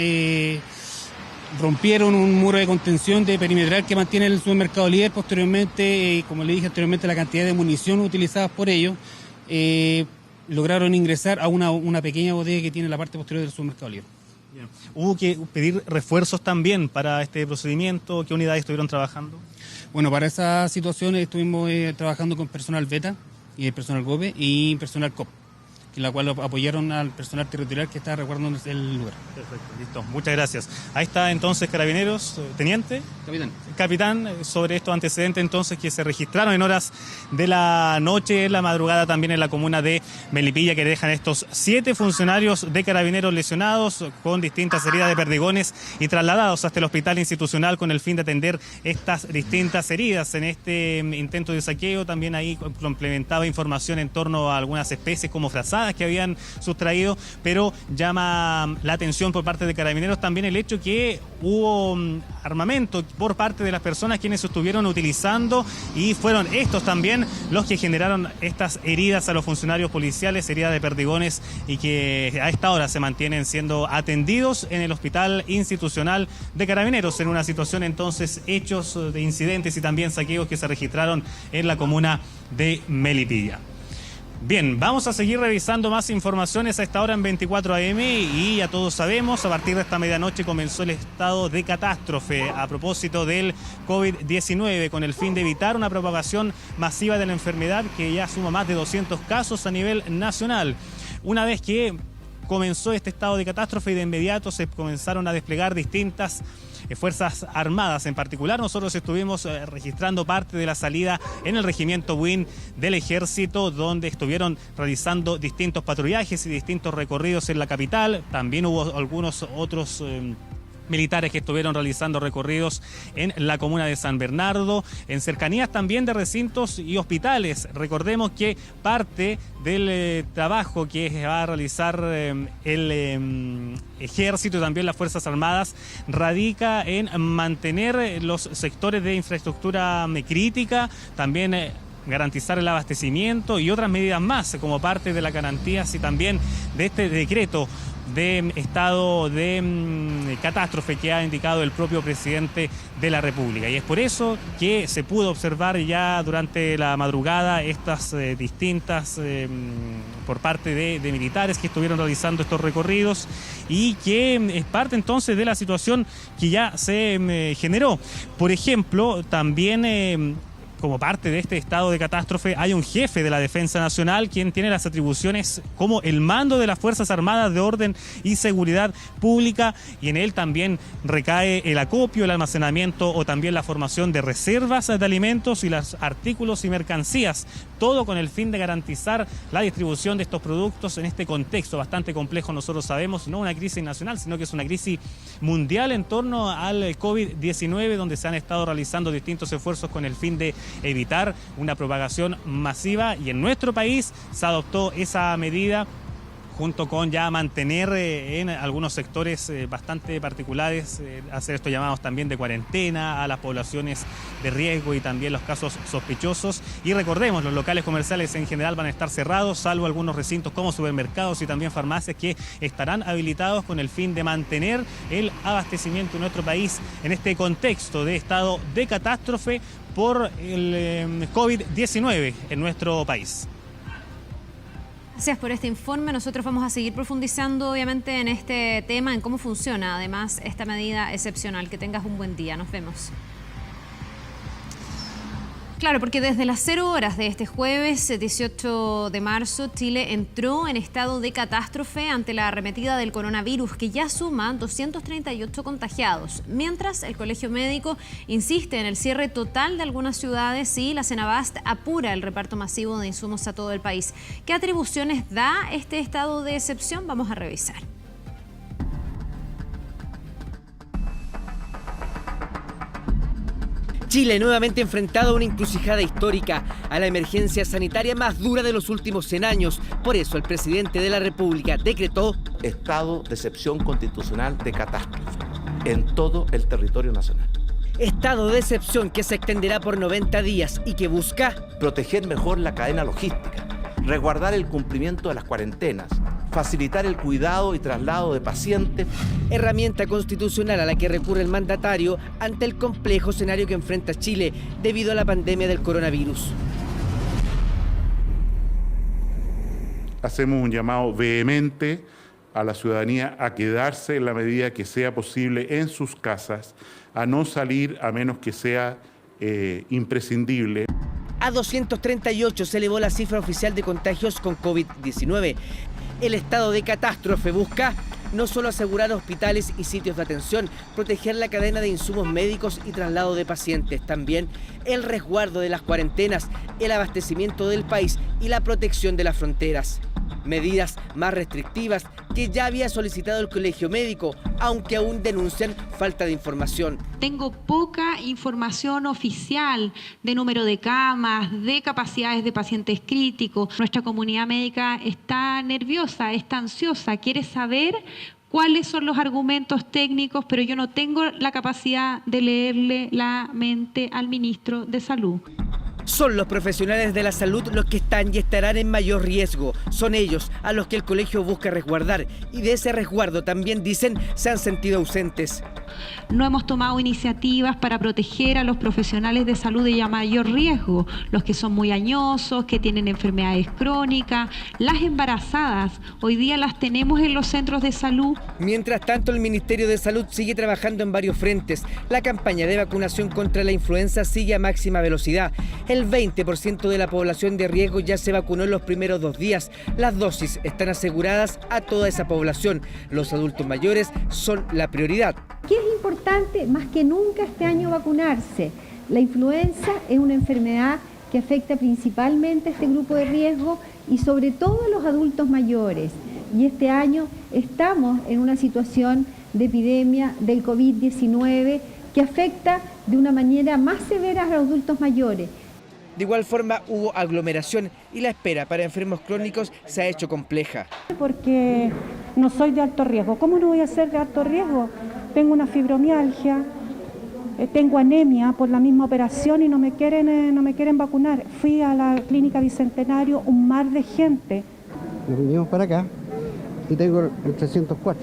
Speaker 7: rompieron un muro de contención de perimetral que mantiene el supermercado Líder. Posteriormente, como le dije anteriormente, la cantidad de munición utilizada por ellos, lograron ingresar a una pequeña bodega que tiene la parte posterior del supermercado Líder.
Speaker 10: Bien. ¿Hubo que pedir refuerzos también para este procedimiento? ¿Qué unidades estuvieron trabajando?
Speaker 7: Bueno, para esa situación estuvimos trabajando con personal Beta y personal GOPE y personal COP, en la cual apoyaron al personal territorial que está resguardando el lugar.
Speaker 10: Perfecto, listo. Muchas gracias. Ahí está entonces Carabineros, teniente. Capitán, sobre estos antecedentes entonces que se registraron en horas de la noche, en la madrugada también en la comuna de Melipilla, que dejan estos 7 funcionarios de Carabineros lesionados con distintas heridas de perdigones y trasladados hasta el hospital institucional con el fin de atender estas distintas heridas. En este intento de saqueo también ahí complementaba información en torno a algunas especies como frazadas que habían sustraído, pero llama la atención por parte de Carabineros también el hecho que hubo armamento por parte de las personas quienes estuvieron utilizando, y fueron estos también los que generaron estas heridas a los funcionarios policiales, heridas de perdigones, y que a esta hora se mantienen siendo atendidos en el hospital institucional de Carabineros en una situación entonces hechos de incidentes y también saqueos que se registraron en la comuna de Melipilla. Bien, vamos a seguir revisando más informaciones a esta hora en 24 AM y ya todos sabemos, a partir de esta medianoche comenzó el estado de catástrofe a propósito del COVID-19 con el fin de evitar una propagación masiva de la enfermedad que ya suma más de 200 casos a nivel nacional. Una vez que comenzó este estado de catástrofe y de inmediato se comenzaron a desplegar distintas Fuerzas Armadas. En particular, nosotros estuvimos registrando parte de la salida en el regimiento Buin del Ejército, donde estuvieron realizando distintos patrullajes y distintos recorridos en la capital. También hubo algunos otros militares que estuvieron realizando recorridos en la comuna de San Bernardo, en cercanías también de recintos y hospitales. Recordemos que parte del trabajo que va a realizar el Ejército y también las Fuerzas Armadas radica en mantener los sectores de infraestructura crítica, también garantizar el abastecimiento y otras medidas más como parte de las garantías y también de este decreto de estado de catástrofe que ha indicado el propio presidente de la República. Y es por eso que se pudo observar ya durante la madrugada estas distintas por parte de militares que estuvieron realizando estos recorridos y que es parte entonces de la situación que ya se generó. Por ejemplo, también como parte de este estado de catástrofe, hay un jefe de la Defensa Nacional quien tiene las atribuciones como el mando de las Fuerzas Armadas de Orden y Seguridad Pública, y en él también recae el acopio, el almacenamiento o también la formación de reservas de alimentos y los artículos y mercancías, todo con el fin de garantizar la distribución de estos productos en este contexto bastante complejo. Nosotros sabemos, no una crisis nacional, sino que es una crisis mundial en torno al COVID-19, donde se han estado realizando distintos esfuerzos con el fin de evitar una propagación masiva, y en nuestro país se adoptó esa medida junto con ya mantener en algunos sectores bastante particulares, hacer estos llamados también de cuarentena a las poblaciones de riesgo y también los casos sospechosos. Y recordemos, los locales comerciales en general van a estar cerrados, salvo algunos recintos como supermercados y también farmacias que estarán habilitados con el fin de mantener el abastecimiento en nuestro país en este contexto de estado de catástrofe por el COVID-19 en nuestro país.
Speaker 2: Gracias por este informe. Nosotros vamos a seguir profundizando, obviamente, en este tema, en cómo funciona, además, esta medida excepcional. Que tengas un buen día. Nos vemos. Claro, porque desde las 0 horas de este jueves 18 de marzo, Chile entró en estado de catástrofe ante la arremetida del coronavirus, que ya suma 238 contagiados. Mientras, el Colegio Médico insiste en el cierre total de algunas ciudades y la Cenabast apura el reparto masivo de insumos a todo el país. ¿Qué atribuciones da este estado de excepción? Vamos a revisar.
Speaker 11: Chile nuevamente enfrentado a una encrucijada histórica, a la emergencia sanitaria más dura de los últimos 100 años. Por eso el presidente de la República decretó
Speaker 12: estado de excepción constitucional de catástrofe en todo el territorio nacional.
Speaker 11: Estado de excepción que se extenderá por 90 días y que busca
Speaker 12: proteger mejor la cadena logística, resguardar el cumplimiento de las cuarentenas, facilitar el cuidado y traslado de pacientes.
Speaker 11: Herramienta constitucional a la que recurre el mandatario ante el complejo escenario que enfrenta Chile debido a la pandemia del coronavirus.
Speaker 13: Hacemos un llamado vehemente a la ciudadanía a quedarse en la medida que sea posible en sus casas, a no salir a menos que sea imprescindible.
Speaker 11: A 238 se elevó la cifra oficial de contagios con COVID-19. El estado de catástrofe busca no solo asegurar hospitales y sitios de atención, proteger la cadena de insumos médicos y traslado de pacientes, también el resguardo de las cuarentenas, el abastecimiento del país y la protección de las fronteras. Medidas más restrictivas que ya había solicitado el Colegio Médico, aunque aún denuncian falta de información.
Speaker 14: Tengo poca información oficial de número de camas, de capacidades de pacientes críticos. Nuestra comunidad médica está nerviosa, está ansiosa, quiere saber cuáles son los argumentos técnicos, pero yo no tengo la capacidad de leerle la mente al ministro de Salud.
Speaker 11: Son los profesionales de la salud los que están y estarán en mayor riesgo. Son ellos a los que el colegio busca resguardar, y de ese resguardo también dicen se han sentido ausentes.
Speaker 14: No hemos tomado iniciativas para proteger a los profesionales de salud de mayor riesgo, los que son muy añosos, que tienen enfermedades crónicas, las embarazadas. Hoy día las tenemos en los centros de salud.
Speaker 11: Mientras tanto, el Ministerio de Salud sigue trabajando en varios frentes. La campaña de vacunación contra la influenza sigue a máxima velocidad. El 20% de la población de riesgo ya se vacunó en los primeros 2 días. Las dosis están aseguradas a toda esa población. Los adultos mayores son la prioridad.
Speaker 17: ¿Qué es importante más que nunca este año vacunarse? La influenza es una enfermedad que afecta principalmente a este grupo de riesgo y sobre todo a los adultos mayores. Y este año estamos en una situación de epidemia del COVID-19 que afecta de una manera más severa a los adultos mayores.
Speaker 11: De igual forma hubo aglomeración y la espera para enfermos crónicos se ha hecho compleja.
Speaker 26: Porque no soy de alto riesgo. ¿Cómo no voy a ser de alto riesgo? Tengo una fibromialgia, tengo anemia por la misma operación y no me quieren vacunar. Fui a la clínica Bicentenario, un mar de gente.
Speaker 27: Nos vinimos para acá y tengo el 304.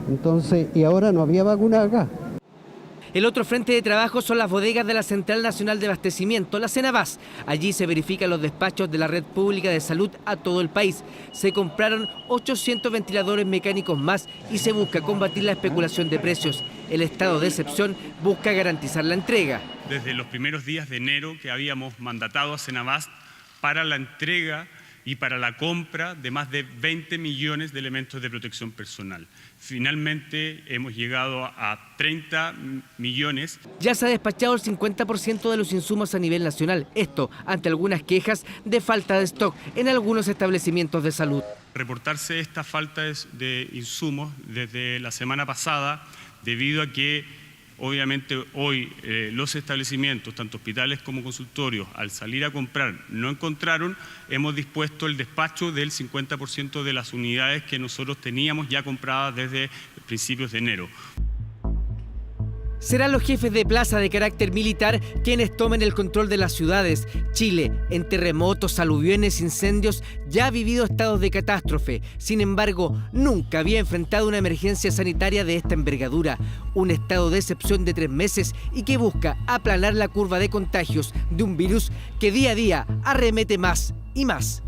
Speaker 27: Entonces, y ahora no había vacuna acá.
Speaker 11: El otro frente de trabajo son las bodegas de la Central Nacional de Abastecimiento, la Cenabast. Allí se verifican los despachos de la red pública de salud a todo el país. Se compraron 800 ventiladores mecánicos más y se busca combatir la especulación de precios. El estado de excepción busca garantizar la entrega.
Speaker 3: desde los primeros días de enero que habíamos mandatado a Senabast para la entrega y para la compra de más de 20 millones de elementos de protección personal. Finalmente hemos llegado a 30 millones.
Speaker 11: Ya se ha despachado el 50% de los insumos a nivel nacional. Esto ante algunas quejas de falta de stock en algunos establecimientos de salud.
Speaker 3: Reportarse esta falta de insumos desde la semana pasada debido a que obviamente hoy los establecimientos, tanto hospitales como consultorios, al salir a comprar no encontraron, hemos dispuesto el despacho del 50% de las unidades que nosotros teníamos ya compradas desde principios de enero.
Speaker 11: Serán los jefes de plaza de carácter militar quienes tomen el control de las ciudades. Chile, en terremotos, aluviones, incendios, ya ha vivido estados de catástrofe. Sin embargo, nunca había enfrentado una emergencia sanitaria de esta envergadura. Un estado de excepción de 3 meses y que busca aplanar la curva de contagios de un virus que día a día arremete más y más.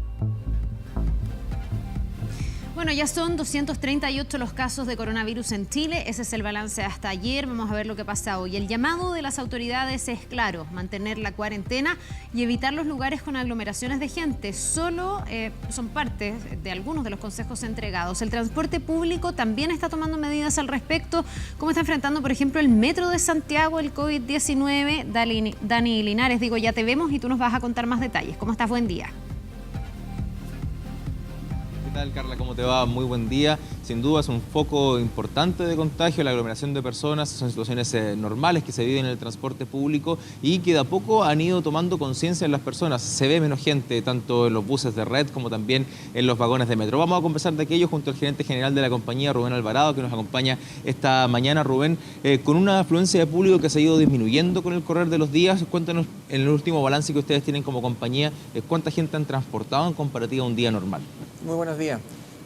Speaker 2: Bueno, ya son 238 los casos de coronavirus en Chile. Ese es el balance hasta ayer. Vamos a ver lo que pasa hoy. El llamado de las autoridades es claro: mantener la cuarentena y evitar los lugares con aglomeraciones de gente. Solo son parte de algunos de los consejos entregados. El transporte público también está tomando medidas al respecto. ¿Cómo está enfrentando, por ejemplo, el Metro de Santiago el COVID-19? Dani Linares, ya te vemos y tú nos vas a contar más detalles. ¿Cómo estás? Buen día.
Speaker 16: ¿Qué tal, Carla? ¿Cómo te va? Muy buen día. Sin duda es un foco importante de contagio, la aglomeración de personas. Son situaciones normales que se viven en el transporte público y que de a poco han ido tomando conciencia en las personas. Se ve menos gente tanto en los buses de red como también en los vagones de metro. Vamos a conversar de aquello junto al gerente general de la compañía, Rubén Alvarado, que nos acompaña esta mañana. Rubén, con una afluencia de público que se ha ido disminuyendo con el correr de los días, cuéntanos en el último balance que ustedes tienen como compañía, ¿cuánta gente han transportado en comparativa a un día normal?
Speaker 18: Muy buenos días.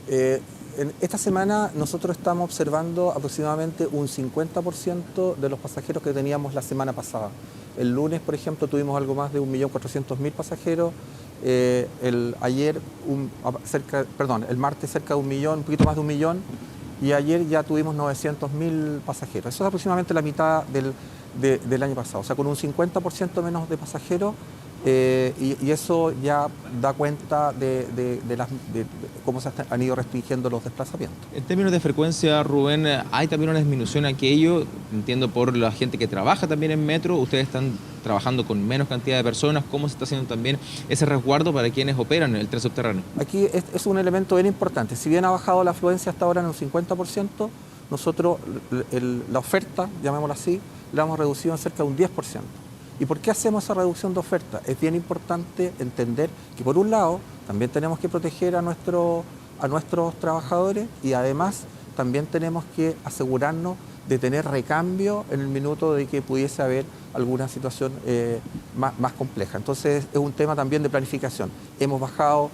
Speaker 18: En esta semana nosotros estamos observando aproximadamente un 50% de los pasajeros que teníamos la semana pasada. El lunes, por ejemplo, tuvimos algo más de 1.400.000 pasajeros. El martes cerca de 1 millón, un poquito más de 1 millón. Y ayer ya tuvimos 900.000 pasajeros. Eso es aproximadamente la mitad del año pasado. O sea, con un 50% menos de pasajeros. Y eso ya da cuenta de cómo se han ido restringiendo los desplazamientos.
Speaker 16: En términos de frecuencia, Rubén, ¿hay también una disminución en aquello? Entiendo por la gente que trabaja también en metro, ustedes están trabajando con menos cantidad de personas. ¿Cómo se está haciendo también ese resguardo para quienes operan en el tren subterráneo?
Speaker 18: Aquí es un elemento bien importante. Si bien ha bajado la afluencia hasta ahora en un 50%, nosotros la oferta, llamémosla así, la hemos reducido en cerca de un 10%. ¿Y por qué hacemos esa reducción de oferta? Es bien importante entender que por un lado también tenemos que proteger a nuestros trabajadores y además también tenemos que asegurarnos de tener recambio en el minuto de que pudiese haber alguna situación más compleja. Entonces es un tema también de planificación. Hemos bajado,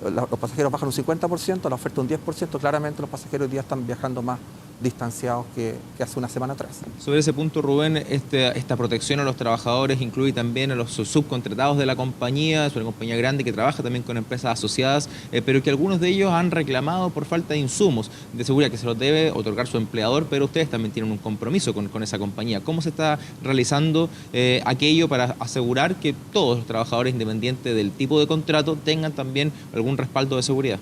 Speaker 18: los pasajeros bajan un 50%, la oferta un 10%, claramente los pasajeros hoy día están viajando más distanciados que hace una semana atrás.
Speaker 16: Sobre ese punto, Rubén, esta protección a los trabajadores incluye también a los subcontratados de la compañía. Es una compañía grande que trabaja también con empresas asociadas, pero que algunos de ellos han reclamado por falta de insumos de seguridad que se los debe otorgar su empleador, pero ustedes también tienen un compromiso con esa compañía. ¿Cómo se está realizando aquello para asegurar que todos los trabajadores, independiente del tipo de contrato, tengan también algún respaldo de seguridad?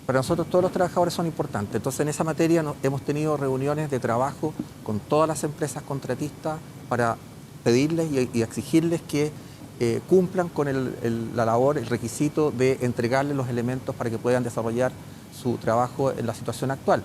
Speaker 18: Para nosotros todos los trabajadores son importantes, entonces en esa materia hemos tenido reuniones de trabajo con todas las empresas contratistas para pedirles y exigirles que cumplan con la labor, el requisito de entregarles los elementos para que puedan desarrollar su trabajo en la situación actual.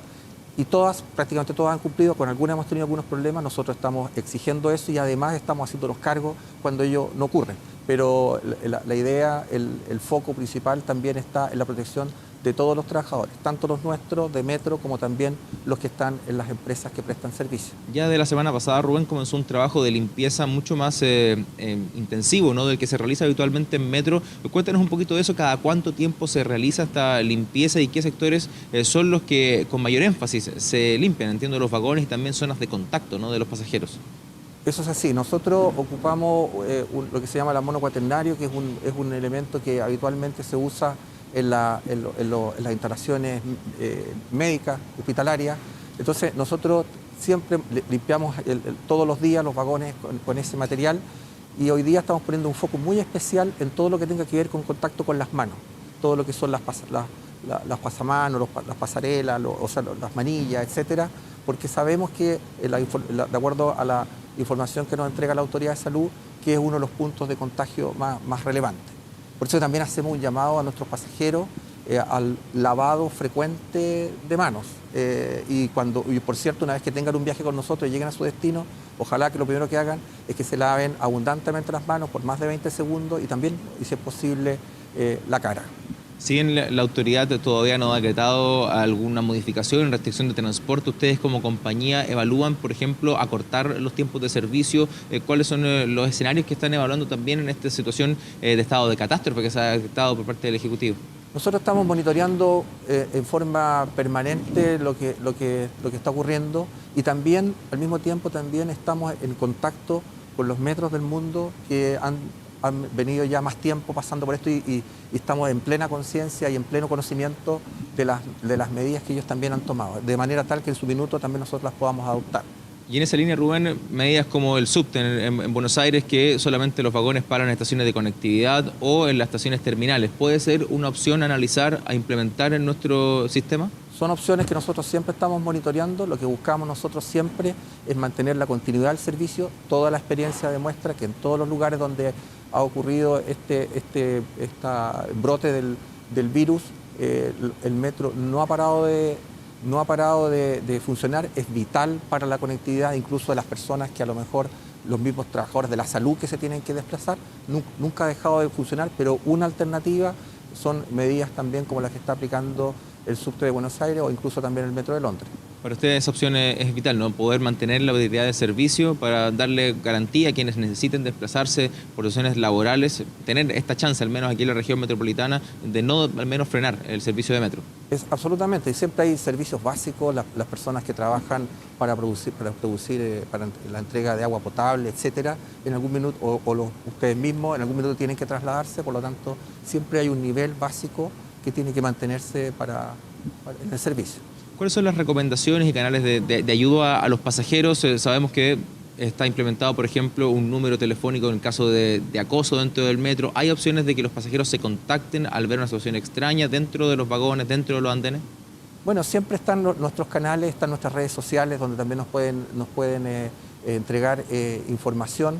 Speaker 18: Y prácticamente todas han cumplido, con algunas hemos tenido algunos problemas, nosotros estamos exigiendo eso y además estamos haciendo los cargos cuando ello no ocurre. Pero la idea, el foco principal también está en la protección de todos los trabajadores, tanto los nuestros de metro como también los que están en las empresas que prestan servicio.
Speaker 16: Ya de la semana pasada, Rubén, comenzó un trabajo de limpieza mucho más intensivo, ¿no?, del que se realiza habitualmente en metro. Cuéntanos un poquito de eso, cada cuánto tiempo se realiza esta limpieza y qué sectores son los que con mayor énfasis se limpian. Entiendo los vagones y también zonas de contacto, ¿no?, de los pasajeros.
Speaker 18: Eso es así, nosotros ocupamos lo que se llama el abono cuaternario, que es un elemento que habitualmente se usa en las instalaciones médicas, hospitalarias. Entonces nosotros siempre limpiamos todos los días los vagones con ese material, y hoy día estamos poniendo un foco muy especial en todo lo que tenga que ver con contacto con las manos, todo lo que son las pasamanos, las pasarelas, las manillas, etcétera, porque sabemos que, de acuerdo a la información que nos entrega la Autoridad de Salud, que es uno de los puntos de contagio más relevantes. Por eso también hacemos un llamado a nuestros pasajeros al lavado frecuente de manos. Y por cierto, una vez que tengan un viaje con nosotros y lleguen a su destino, ojalá que lo primero que hagan es que se laven abundantemente las manos por más de 20 segundos y también, y si es posible, la cara.
Speaker 16: Si bien la autoridad todavía no ha decretado alguna modificación, restricción de transporte, ¿ustedes como compañía evalúan, por ejemplo, acortar los tiempos de servicio? ¿Cuáles son los escenarios que están evaluando también en esta situación de estado de catástrofe que se ha decretado por parte del Ejecutivo?
Speaker 18: Nosotros estamos monitoreando en forma permanente lo que está ocurriendo, y también, al mismo tiempo, también estamos en contacto con los metros del mundo que han venido ya más tiempo pasando por esto, y estamos en plena conciencia y en pleno conocimiento de las medidas que ellos también han tomado, de manera tal que en su minuto también nosotros las podamos adoptar.
Speaker 16: Y en esa línea, Rubén, medidas como el subte en Buenos Aires, que solamente los vagones paran en estaciones de conectividad o en las estaciones terminales, ¿puede ser una opción a analizar, a implementar en nuestro sistema?
Speaker 18: Son opciones que nosotros siempre estamos monitoreando. Lo que buscamos nosotros siempre es mantener la continuidad del servicio. Toda la experiencia demuestra que en todos los lugares donde ha ocurrido este brote del virus, el metro no ha parado de funcionar. Es vital para la conectividad, incluso de las personas que a lo mejor, los mismos trabajadores de la salud que se tienen que desplazar. Nunca ha dejado de funcionar, pero una alternativa son medidas también como las que está aplicando el subte de Buenos Aires o incluso también el metro de Londres.
Speaker 16: Para ustedes esa opción es vital, ¿no? Poder mantener la variedad de servicio para darle garantía a quienes necesiten desplazarse por razones laborales, tener esta chance, al menos aquí en la región metropolitana, de no al menos frenar el servicio de metro.
Speaker 18: Absolutamente, siempre hay servicios básicos, las personas que trabajan para la entrega de agua potable, etcétera, en algún minuto, ustedes mismos en algún minuto tienen que trasladarse, por lo tanto siempre hay un nivel básico que tiene que mantenerse en el servicio.
Speaker 16: ¿Cuáles son las recomendaciones y canales de ayuda a los pasajeros? Sabemos que está implementado, por ejemplo, un número telefónico en el caso de acoso dentro del metro. ¿Hay opciones de que los pasajeros se contacten al ver una situación extraña dentro de los vagones, dentro de los andenes?
Speaker 18: Bueno, siempre están nuestros canales, están nuestras redes sociales donde también nos pueden entregar información.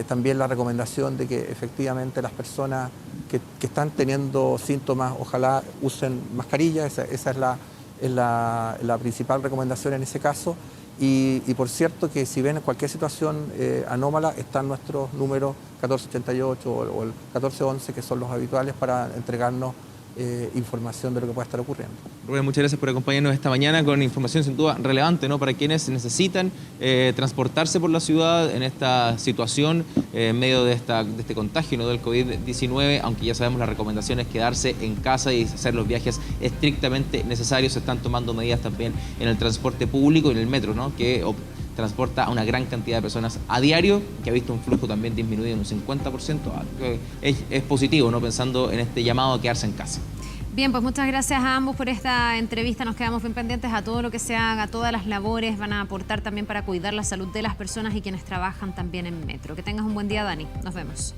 Speaker 18: También la recomendación de que efectivamente las personas que están teniendo síntomas, ojalá usen mascarilla. Esa es la principal recomendación en ese caso. Y por cierto que si ven cualquier situación anómala, están nuestros números 1488 o el 1411, que son los habituales para entregarnos información de lo que pueda estar ocurriendo.
Speaker 16: Rubén, muchas gracias por acompañarnos esta mañana con información sin duda relevante, ¿no?, para quienes necesitan transportarse por la ciudad en esta situación, en medio de este contagio, ¿no?, del COVID-19, aunque ya sabemos la recomendación es quedarse en casa y hacer los viajes estrictamente necesarios. Se están tomando medidas también en el transporte público y en el metro, ¿no?, que transporta a una gran cantidad de personas a diario, que ha visto un flujo también disminuido en un 50%. Es positivo, ¿no?, pensando en este llamado a quedarse en casa.
Speaker 2: Bien, pues muchas gracias a ambos por esta entrevista. Nos quedamos bien pendientes a todo lo que se haga, todas las labores van a aportar también para cuidar la salud de las personas y quienes trabajan también en metro. Que tengas un buen día, Dani. Nos vemos.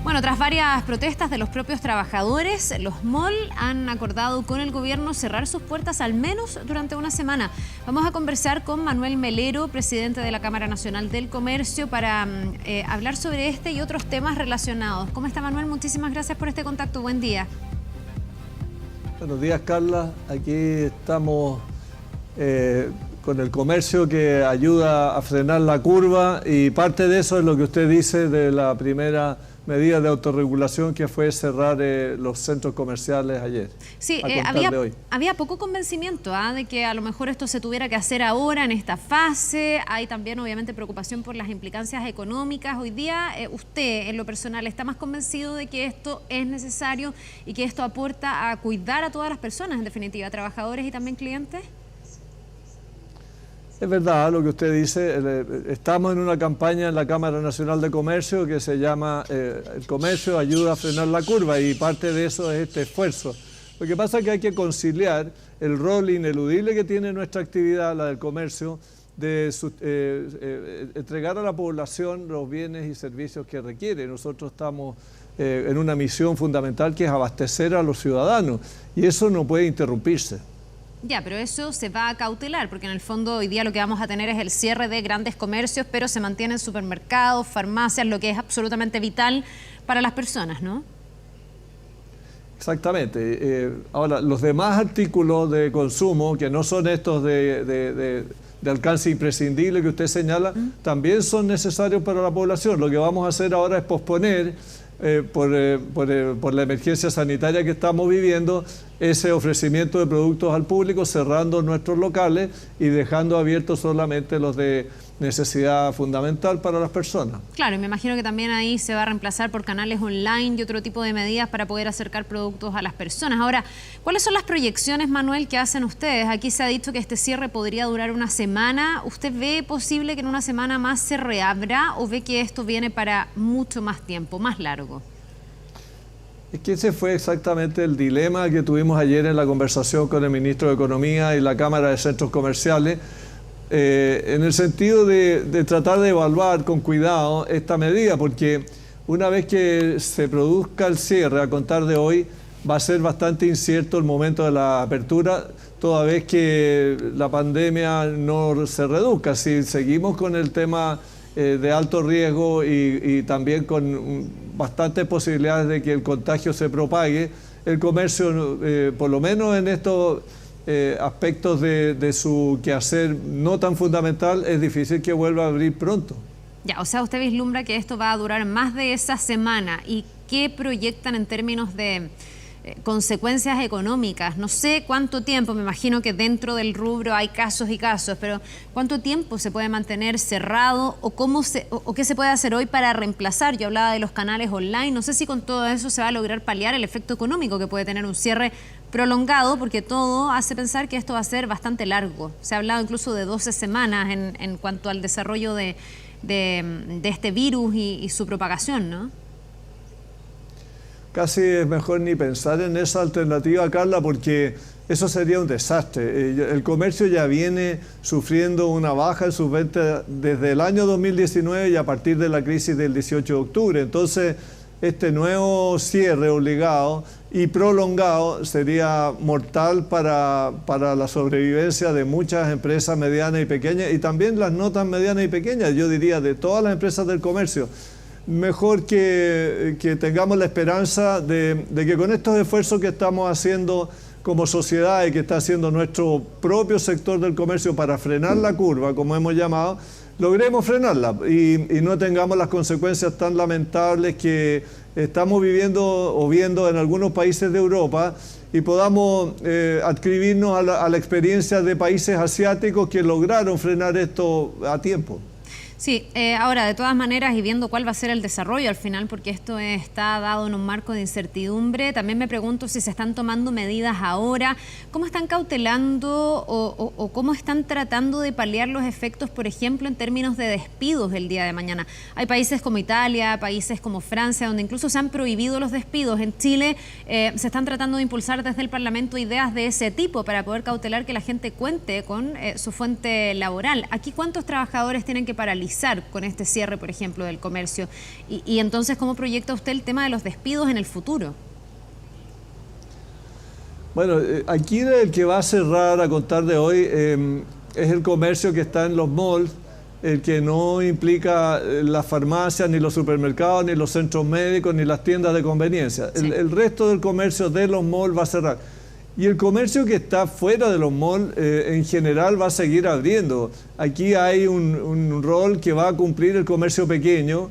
Speaker 2: Bueno, tras varias protestas de los propios trabajadores, los mall han acordado con el gobierno cerrar sus puertas al menos durante una semana. Vamos a conversar con Manuel Melero, presidente de la Cámara Nacional del Comercio, para hablar sobre este y otros temas relacionados. ¿Cómo está, Manuel? Muchísimas gracias por este contacto. Buen día.
Speaker 19: Buenos días, Carla. Aquí estamos con el comercio que ayuda a frenar la curva, y parte de eso es lo que usted dice de la primera medida de autorregulación, que fue cerrar los centros comerciales ayer.
Speaker 2: Sí, había poco convencimiento de que a lo mejor esto se tuviera que hacer ahora, en esta fase. Hay también obviamente preocupación por las implicancias económicas. Hoy día usted, en lo personal, ¿está más convencido de que esto es necesario y que esto aporta a cuidar a todas las personas, en definitiva, trabajadores y también clientes?
Speaker 19: Es verdad lo que usted dice. Estamos en una campaña en la Cámara Nacional de Comercio que se llama El comercio ayuda a frenar la curva, y parte de eso es este esfuerzo Lo que pasa es que hay que conciliar el rol ineludible que tiene nuestra actividad, la del comercio, de entregar a la población los bienes y servicios que requiere. Nosotros estamos en una misión fundamental que es abastecer a los ciudadanos y eso no puede interrumpirse.
Speaker 2: Ya, pero eso se va a cautelar, porque en el fondo hoy día lo que vamos a tener es el cierre de grandes comercios, pero se mantienen supermercados, farmacias, lo que es absolutamente vital para las personas, ¿no?
Speaker 19: Exactamente. Ahora, los demás artículos de consumo, que no son estos de alcance imprescindible que usted señala, también son necesarios para la población. Lo que vamos a hacer ahora es posponer, por la emergencia sanitaria que estamos viviendo, ese ofrecimiento de productos al público, cerrando nuestros locales y dejando abiertos solamente los de necesidad fundamental para las personas.
Speaker 2: Claro, y me imagino que también ahí se va a reemplazar por canales online y otro tipo de medidas para poder acercar productos a las personas. Ahora, ¿cuáles son las proyecciones, Manuel, que hacen ustedes? Aquí se ha dicho que este cierre podría durar una semana. ¿Usted ve posible que en una semana más se reabra o ve que esto viene para mucho más tiempo, más largo?
Speaker 19: Es que ese fue exactamente el dilema que tuvimos ayer en la conversación con el ministro de Economía y la Cámara de Centros Comerciales, en el sentido de tratar de evaluar con cuidado esta medida, porque una vez que se produzca el cierre a contar de hoy, va a ser bastante incierto el momento de la apertura, toda vez que la pandemia no se reduzca. Si seguimos con el tema de alto riesgo y también con bastantes posibilidades de que el contagio se propague, el comercio, por lo menos en estos aspectos de su quehacer no tan fundamental, es difícil que vuelva a abrir pronto.
Speaker 2: Ya, o sea, usted vislumbra que esto va a durar más de esa semana. ¿Y qué proyectan en términos de consecuencias económicas? No sé cuánto tiempo, me imagino que dentro del rubro hay casos y casos, pero ¿cuánto tiempo se puede mantener cerrado o qué se puede hacer hoy para reemplazar? Yo hablaba de los canales online, no sé si con todo eso se va a lograr paliar el efecto económico que puede tener un cierre prolongado, porque todo hace pensar que esto va a ser bastante largo. Se ha hablado incluso de 12 semanas en cuanto al desarrollo de este virus y su propagación, ¿no?
Speaker 19: Casi es mejor ni pensar en esa alternativa, Carla, porque eso sería un desastre. El comercio ya viene sufriendo una baja en sus ventas desde el año 2019 y a partir de la crisis del 18 de octubre. Entonces, este nuevo cierre obligado y prolongado sería mortal para la sobrevivencia de muchas empresas medianas y pequeñas y también las no tan medianas y pequeñas, yo diría de todas las empresas del comercio. Mejor que tengamos la esperanza de que con estos esfuerzos que estamos haciendo como sociedad y que está haciendo nuestro propio sector del comercio para frenar la curva, como hemos llamado, logremos frenarla y no tengamos las consecuencias tan lamentables que estamos viviendo o viendo en algunos países de Europa y podamos adscribirnos a la experiencia de países asiáticos que lograron frenar esto a tiempo.
Speaker 2: Sí, ahora de todas maneras y viendo cuál va a ser el desarrollo al final, porque esto está dado en un marco de incertidumbre, también me pregunto si se están tomando medidas ahora, cómo están cautelando o cómo están tratando de paliar los efectos, por ejemplo, en términos de despidos el día de mañana. Hay países como Italia, países como Francia, donde incluso se han prohibido los despidos. En Chile se están tratando de impulsar desde el Parlamento ideas de ese tipo para poder cautelar que la gente cuente con su fuente laboral. Aquí, ¿cuántos trabajadores tienen que paralizar con este cierre, por ejemplo, del comercio? Y entonces, ¿cómo proyecta usted el tema de los despidos en el futuro?
Speaker 19: Bueno, aquí el que va a cerrar a contar de hoy es el comercio que está en los malls, el que no implica las farmacias, ni los supermercados, ni los centros médicos, ni las tiendas de conveniencia. Sí. El resto del comercio de los malls va a cerrar. Y el comercio que está fuera de los malls en general va a seguir abriendo. Aquí hay un rol que va a cumplir el comercio pequeño,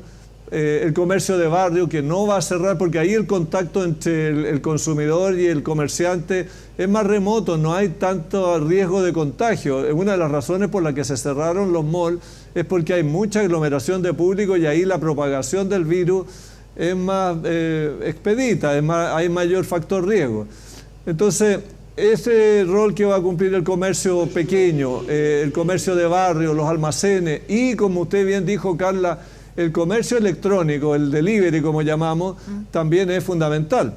Speaker 19: el comercio de barrio, que no va a cerrar porque ahí el contacto entre el consumidor y el comerciante es más remoto, no hay tanto riesgo de contagio. Una de las razones por las que se cerraron los malls es porque hay mucha aglomeración de público y ahí la propagación del virus es más expedita, hay mayor factor riesgo. Entonces, ese rol que va a cumplir el comercio pequeño, el comercio de barrio, los almacenes y, como usted bien dijo, Carla, el comercio electrónico, el delivery, como llamamos, también es fundamental.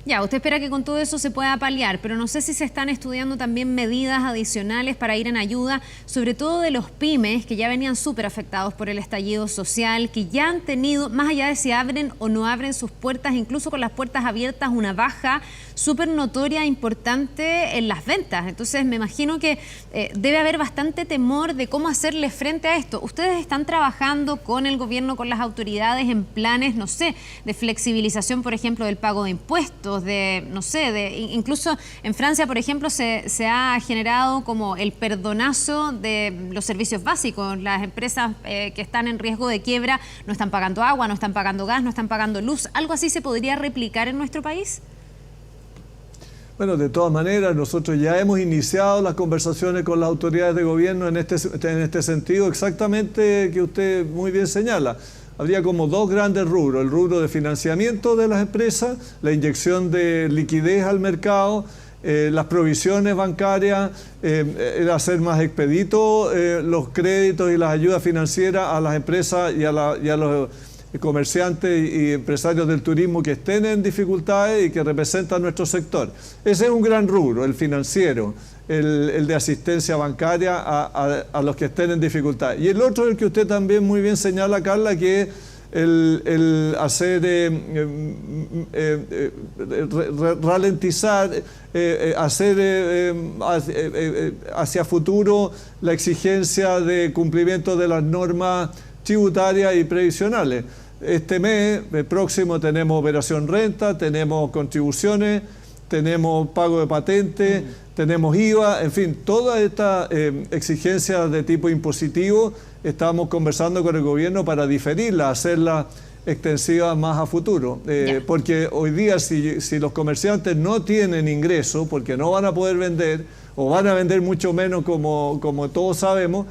Speaker 2: Ya, usted espera que con todo eso se pueda paliar, pero no sé si se están estudiando también medidas adicionales para ir en ayuda, sobre todo de los pymes que ya venían súper afectados por el estallido social, que ya han tenido, más allá de si abren o no abren sus puertas, incluso con las puertas abiertas, una baja súper notoria, importante en las ventas. Entonces me imagino que debe haber bastante temor de cómo hacerle frente a esto. ¿Ustedes están trabajando con el gobierno, con las autoridades en planes, no sé, de flexibilización, por ejemplo, del pago de impuestos? Incluso en Francia, por ejemplo, se ha generado como el perdonazo de los servicios básicos. Las empresas que están en riesgo de quiebra no están pagando agua, no están pagando gas, no están pagando luz. ¿Algo así se podría replicar en nuestro país?
Speaker 19: Bueno, de todas maneras, nosotros ya hemos iniciado las conversaciones con las autoridades de gobierno en este sentido, exactamente que usted muy bien señala. Habría como dos grandes rubros: el rubro de financiamiento de las empresas, la inyección de liquidez al mercado, las provisiones bancarias, hacer más expedito los créditos y las ayudas financieras a las empresas y a los comerciantes y empresarios del turismo que estén en dificultades y que representan nuestro sector. Ese es un gran rubro, el financiero, el de asistencia bancaria a los que estén en dificultad. Y el otro, el que usted también muy bien señala, Carla, que es el hacer ralentizar, hacer hacia futuro la exigencia de cumplimiento de las normas tributarias y previsionales. Este mes próximo tenemos operación renta, tenemos contribuciones, tenemos pago de patente, tenemos IVA, en fin, todas estas exigencias de tipo impositivo estamos conversando con el gobierno para diferirlas, hacerlas extensivas más a futuro. Porque hoy día si los comerciantes no tienen ingreso, porque no van a poder vender o van a vender mucho menos como todos sabemos,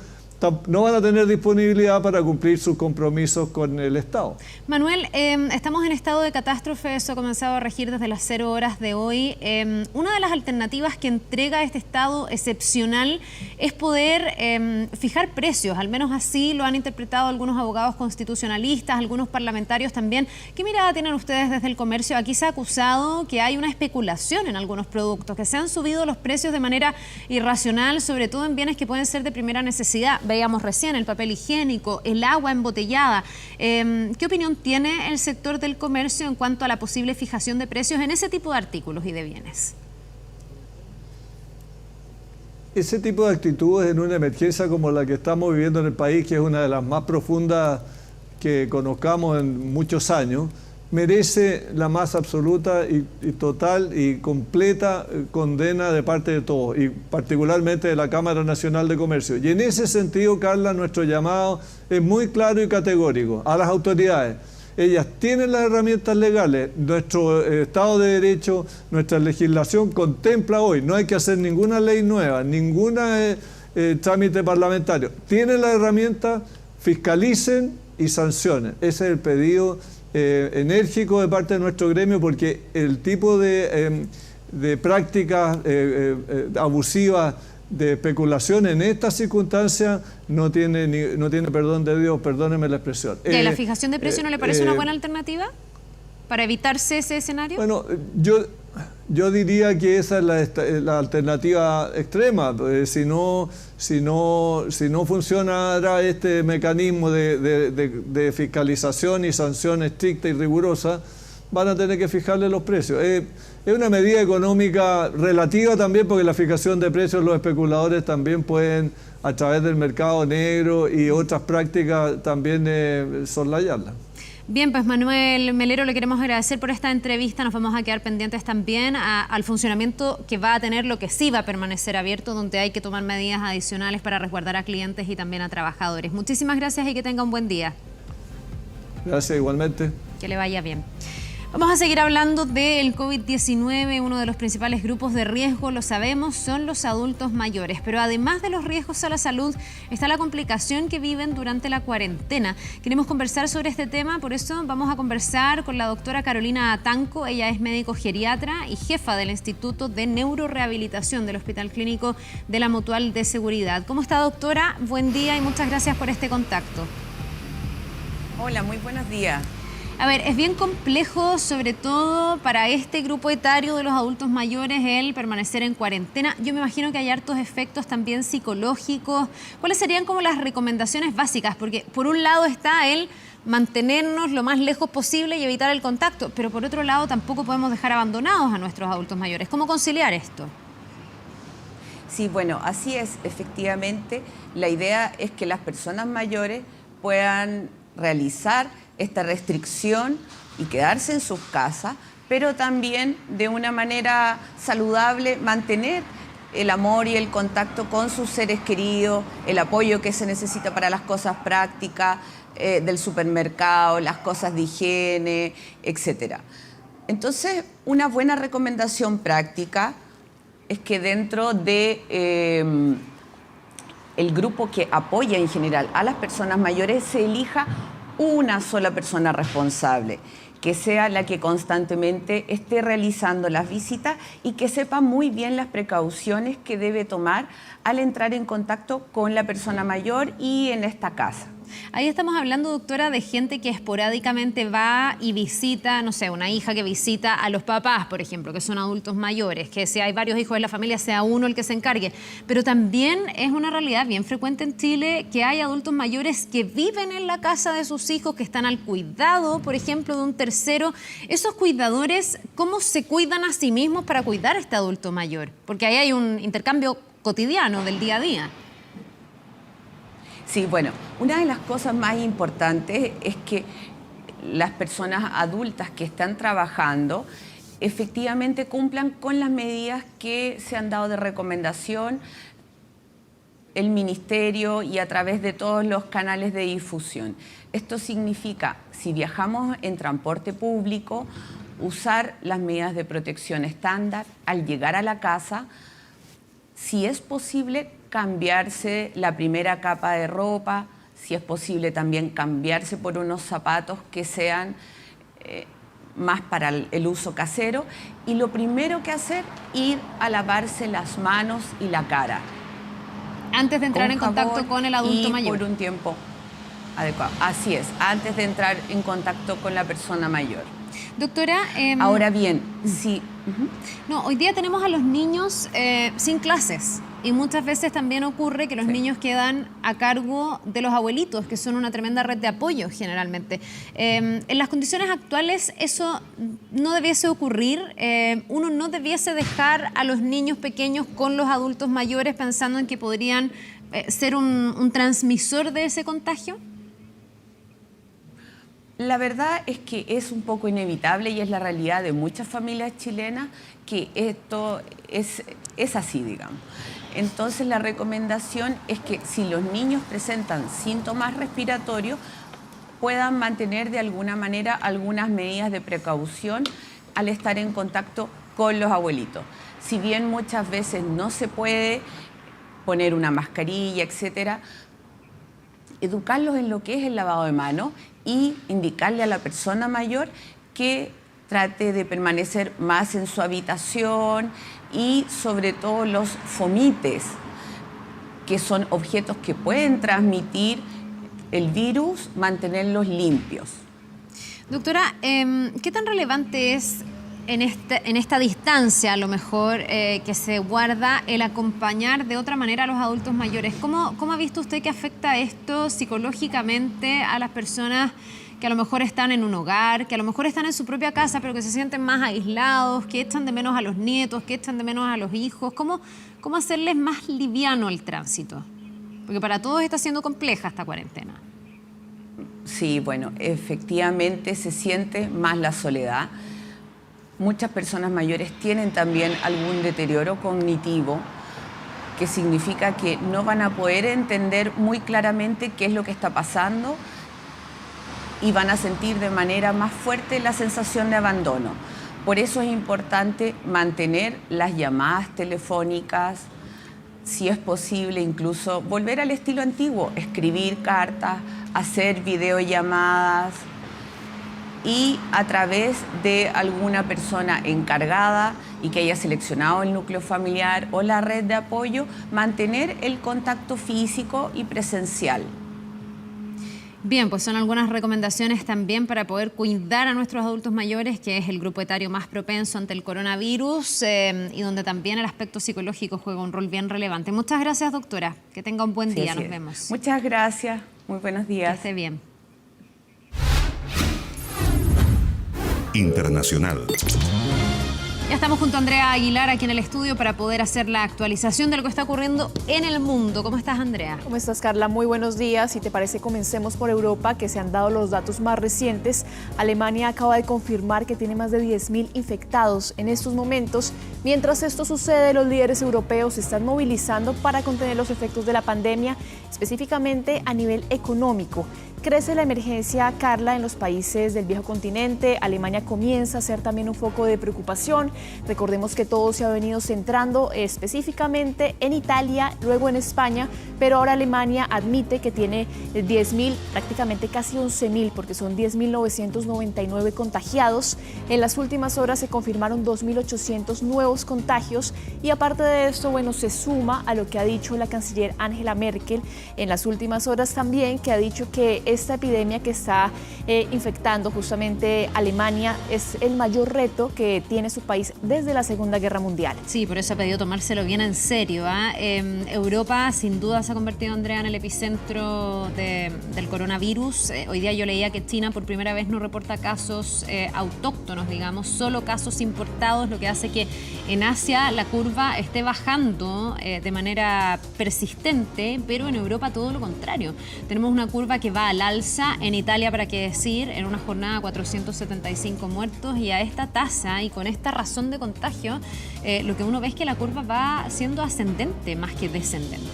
Speaker 19: no van a tener disponibilidad para cumplir sus compromisos con el Estado.
Speaker 2: Manuel, estamos en estado de catástrofe, eso ha comenzado a regir desde las 0 horas de hoy. Una de las alternativas que entrega este estado excepcional es poder fijar precios, al menos así lo han interpretado algunos abogados constitucionalistas, algunos parlamentarios también. ¿Qué mirada tienen ustedes desde el comercio? Aquí se ha acusado que hay una especulación en algunos productos, que se han subido los precios de manera irracional, sobre todo en bienes que pueden ser de primera necesidad. Veíamos recién el papel higiénico, el agua embotellada. ¿Qué opinión tiene el sector del comercio en cuanto a la posible fijación de precios en ese tipo de artículos y de bienes?
Speaker 19: Ese tipo de actitudes en una emergencia como la que estamos viviendo en el país, que es una de las más profundas que conozcamos en muchos años, merece la más absoluta y total y completa condena de parte de todos, y particularmente de la Cámara Nacional de Comercio. Y en ese sentido, Carla, nuestro llamado es muy claro y categórico a las autoridades. Ellas tienen las herramientas legales, nuestro Estado de Derecho, nuestra legislación contempla hoy, no hay que hacer ninguna ley nueva, ningún trámite parlamentario. Tienen las herramientas, fiscalicen y sancionen. Ese es el pedido enérgico de parte de nuestro gremio, porque el tipo de prácticas abusivas de especulación en estas circunstancias no tiene perdón de Dios, perdóneme la expresión.
Speaker 2: ¿Y la fijación de precio no le parece una buena alternativa para evitarse ese escenario?
Speaker 19: Bueno, yo diría que esa es la alternativa extrema. Si no funcionara este mecanismo de fiscalización y sanción estricta y rigurosa, van a tener que fijarle los precios. Es una medida económica relativa también, porque la fijación de precios los especuladores también pueden, a través del mercado negro y otras prácticas, también soslayarla.
Speaker 2: Bien, pues Manuel Melero, le queremos agradecer por esta entrevista. Nos vamos a quedar pendientes también al funcionamiento que va a tener lo que sí va a permanecer abierto, donde hay que tomar medidas adicionales para resguardar a clientes y también a trabajadores. Muchísimas gracias y que tenga un buen día.
Speaker 19: Gracias, igualmente.
Speaker 2: Que le vaya bien. Vamos a seguir hablando del COVID-19. Uno de los principales grupos de riesgo, lo sabemos, son los adultos mayores. Pero además de los riesgos a la salud, está la complicación que viven durante la cuarentena. Queremos conversar sobre este tema, por eso vamos a conversar con la doctora Carolina Tanco. Ella es médico geriatra y jefa del Instituto de Neurorehabilitación del Hospital Clínico de la Mutual de Seguridad. ¿Cómo está, doctora? Buen día y muchas gracias por este contacto.
Speaker 15: Hola, muy buenos días.
Speaker 2: A ver, es bien complejo, sobre todo para este grupo etario de los adultos mayores, el permanecer en cuarentena. Yo me imagino que hay hartos efectos también psicológicos. ¿Cuáles serían como las recomendaciones básicas? Porque por un lado está el mantenernos lo más lejos posible y evitar el contacto, pero por otro lado tampoco podemos dejar abandonados a nuestros adultos mayores. ¿Cómo conciliar esto?
Speaker 15: Sí, bueno, así es. Efectivamente, la idea es que las personas mayores puedan realizar esta restricción y quedarse en sus casas, pero también de una manera saludable mantener el amor y el contacto con sus seres queridos, el apoyo que se necesita para las cosas prácticas del supermercado, las cosas de higiene, etc. Entonces, una buena recomendación práctica es que dentro de el grupo que apoya en general a las personas mayores se elija una sola persona responsable, que sea la que constantemente esté realizando las visitas y que sepa muy bien las precauciones que debe tomar al entrar en contacto con la persona mayor y en esta casa.
Speaker 2: Ahí estamos hablando, doctora, de gente que esporádicamente va y visita, no sé, una hija que visita a los papás, por ejemplo, que son adultos mayores, que si hay varios hijos en la familia, sea uno el que se encargue. Pero también es una realidad bien frecuente en Chile que hay adultos mayores que viven en la casa de sus hijos, que están al cuidado, por ejemplo, de un tercero. Esos cuidadores, ¿cómo se cuidan a sí mismos para cuidar a este adulto mayor? Porque ahí hay un intercambio cotidiano del día a día.
Speaker 15: Sí, bueno, una de las cosas más importantes es que las personas adultas que están trabajando efectivamente cumplan con las medidas que se han dado de recomendación el Ministerio y a través de todos los canales de difusión. Esto significa, si viajamos en transporte público, usar las medidas de protección estándar al llegar a la casa, si es posible, cambiarse la primera capa de ropa, si es posible también cambiarse por unos zapatos que sean más para el uso casero. Y lo primero que hacer, ir a lavarse las manos y la cara.
Speaker 2: Antes de entrar en contacto con el adulto mayor.
Speaker 15: Por un tiempo adecuado. Así es, antes de entrar en contacto con la persona mayor.
Speaker 2: Doctora,
Speaker 15: ahora bien, sí.
Speaker 2: No, hoy día tenemos a los niños sin clases y muchas veces también ocurre que los niños quedan a cargo de los abuelitos, que son una tremenda red de apoyo generalmente. En las condiciones actuales eso no debiese ocurrir. Uno no debiese dejar a los niños pequeños con los adultos mayores pensando en que podrían ser un transmisor de ese contagio.
Speaker 15: La verdad es que es un poco inevitable y es la realidad de muchas familias chilenas que esto es así, digamos. Entonces la recomendación es que si los niños presentan síntomas respiratorios, puedan mantener de alguna manera algunas medidas de precaución al estar en contacto con los abuelitos. Si bien muchas veces no se puede poner una mascarilla, etcétera, educarlos en lo que es el lavado de manos y indicarle a la persona mayor que trate de permanecer más en su habitación y sobre todo los fomites, que son objetos que pueden transmitir el virus, mantenerlos limpios.
Speaker 2: Doctora, ¿qué tan relevante es en esta distancia, a lo mejor, que se guarda el acompañar de otra manera a los adultos mayores? ¿Cómo ha visto usted que afecta esto psicológicamente a las personas que a lo mejor están en un hogar, que a lo mejor están en su propia casa, pero que se sienten más aislados, que echan de menos a los nietos, que echan de menos a los hijos? ¿Cómo hacerles más liviano el tránsito? Porque para todos está siendo compleja esta cuarentena.
Speaker 15: Sí, bueno, efectivamente se siente más la soledad. Muchas personas mayores tienen también algún deterioro cognitivo, que significa que no van a poder entender muy claramente qué es lo que está pasando y van a sentir de manera más fuerte la sensación de abandono. Por eso es importante mantener las llamadas telefónicas, si es posible incluso volver al estilo antiguo, escribir cartas, hacer videollamadas y a través de alguna persona encargada y que haya seleccionado el núcleo familiar o la red de apoyo, mantener el contacto físico y presencial.
Speaker 2: Bien, pues son algunas recomendaciones también para poder cuidar a nuestros adultos mayores, que es el grupo etario más propenso ante el coronavirus y donde también el aspecto psicológico juega un rol bien relevante. Muchas gracias, doctora. Que tenga un buen día. Nos vemos.
Speaker 15: Muchas gracias. Muy buenos días.
Speaker 2: Que esté bien.
Speaker 4: Internacional.
Speaker 2: Ya estamos junto a Andrea Aguilar aquí en el estudio para poder hacer la actualización de lo que está ocurriendo en el mundo. ¿Cómo estás, Andrea?
Speaker 20: ¿Cómo estás, Carla? Muy buenos días. Si te parece, comencemos por Europa, que se han dado los datos más recientes. Alemania acaba de confirmar que tiene más de 10.000 infectados en estos momentos. Mientras esto sucede, los líderes europeos se están movilizando para contener los efectos de la pandemia, específicamente a nivel económico. Crece la emergencia, Carla, en los países del viejo continente. Alemania comienza a ser también un foco de preocupación. Recordemos que todo se ha venido centrando específicamente en Italia, luego en España, pero ahora Alemania admite que tiene 10.000, prácticamente casi 11.000, porque son 10.999 contagiados. En las últimas horas se confirmaron 2.800 nuevos contagios y aparte de esto, bueno, se suma a lo que ha dicho la canciller Angela Merkel en las últimas horas también, que ha dicho que esta epidemia que está infectando justamente Alemania es el mayor reto que tiene su país desde la Segunda Guerra Mundial.
Speaker 2: Sí, por eso ha pedido tomárselo bien en serio. Europa sin duda se ha convertido, Andrea, en el epicentro del coronavirus. Hoy día yo leía que China por primera vez no reporta casos autóctonos, digamos, solo casos importados, lo que hace que en Asia la curva esté bajando de manera persistente, pero en Europa todo lo contrario. Tenemos una curva que va al alza. En Italia, para qué decir, en una jornada 475 muertos, y a esta tasa y con esta razón de contagio, lo que uno ve es que la curva va siendo ascendente más que descendente.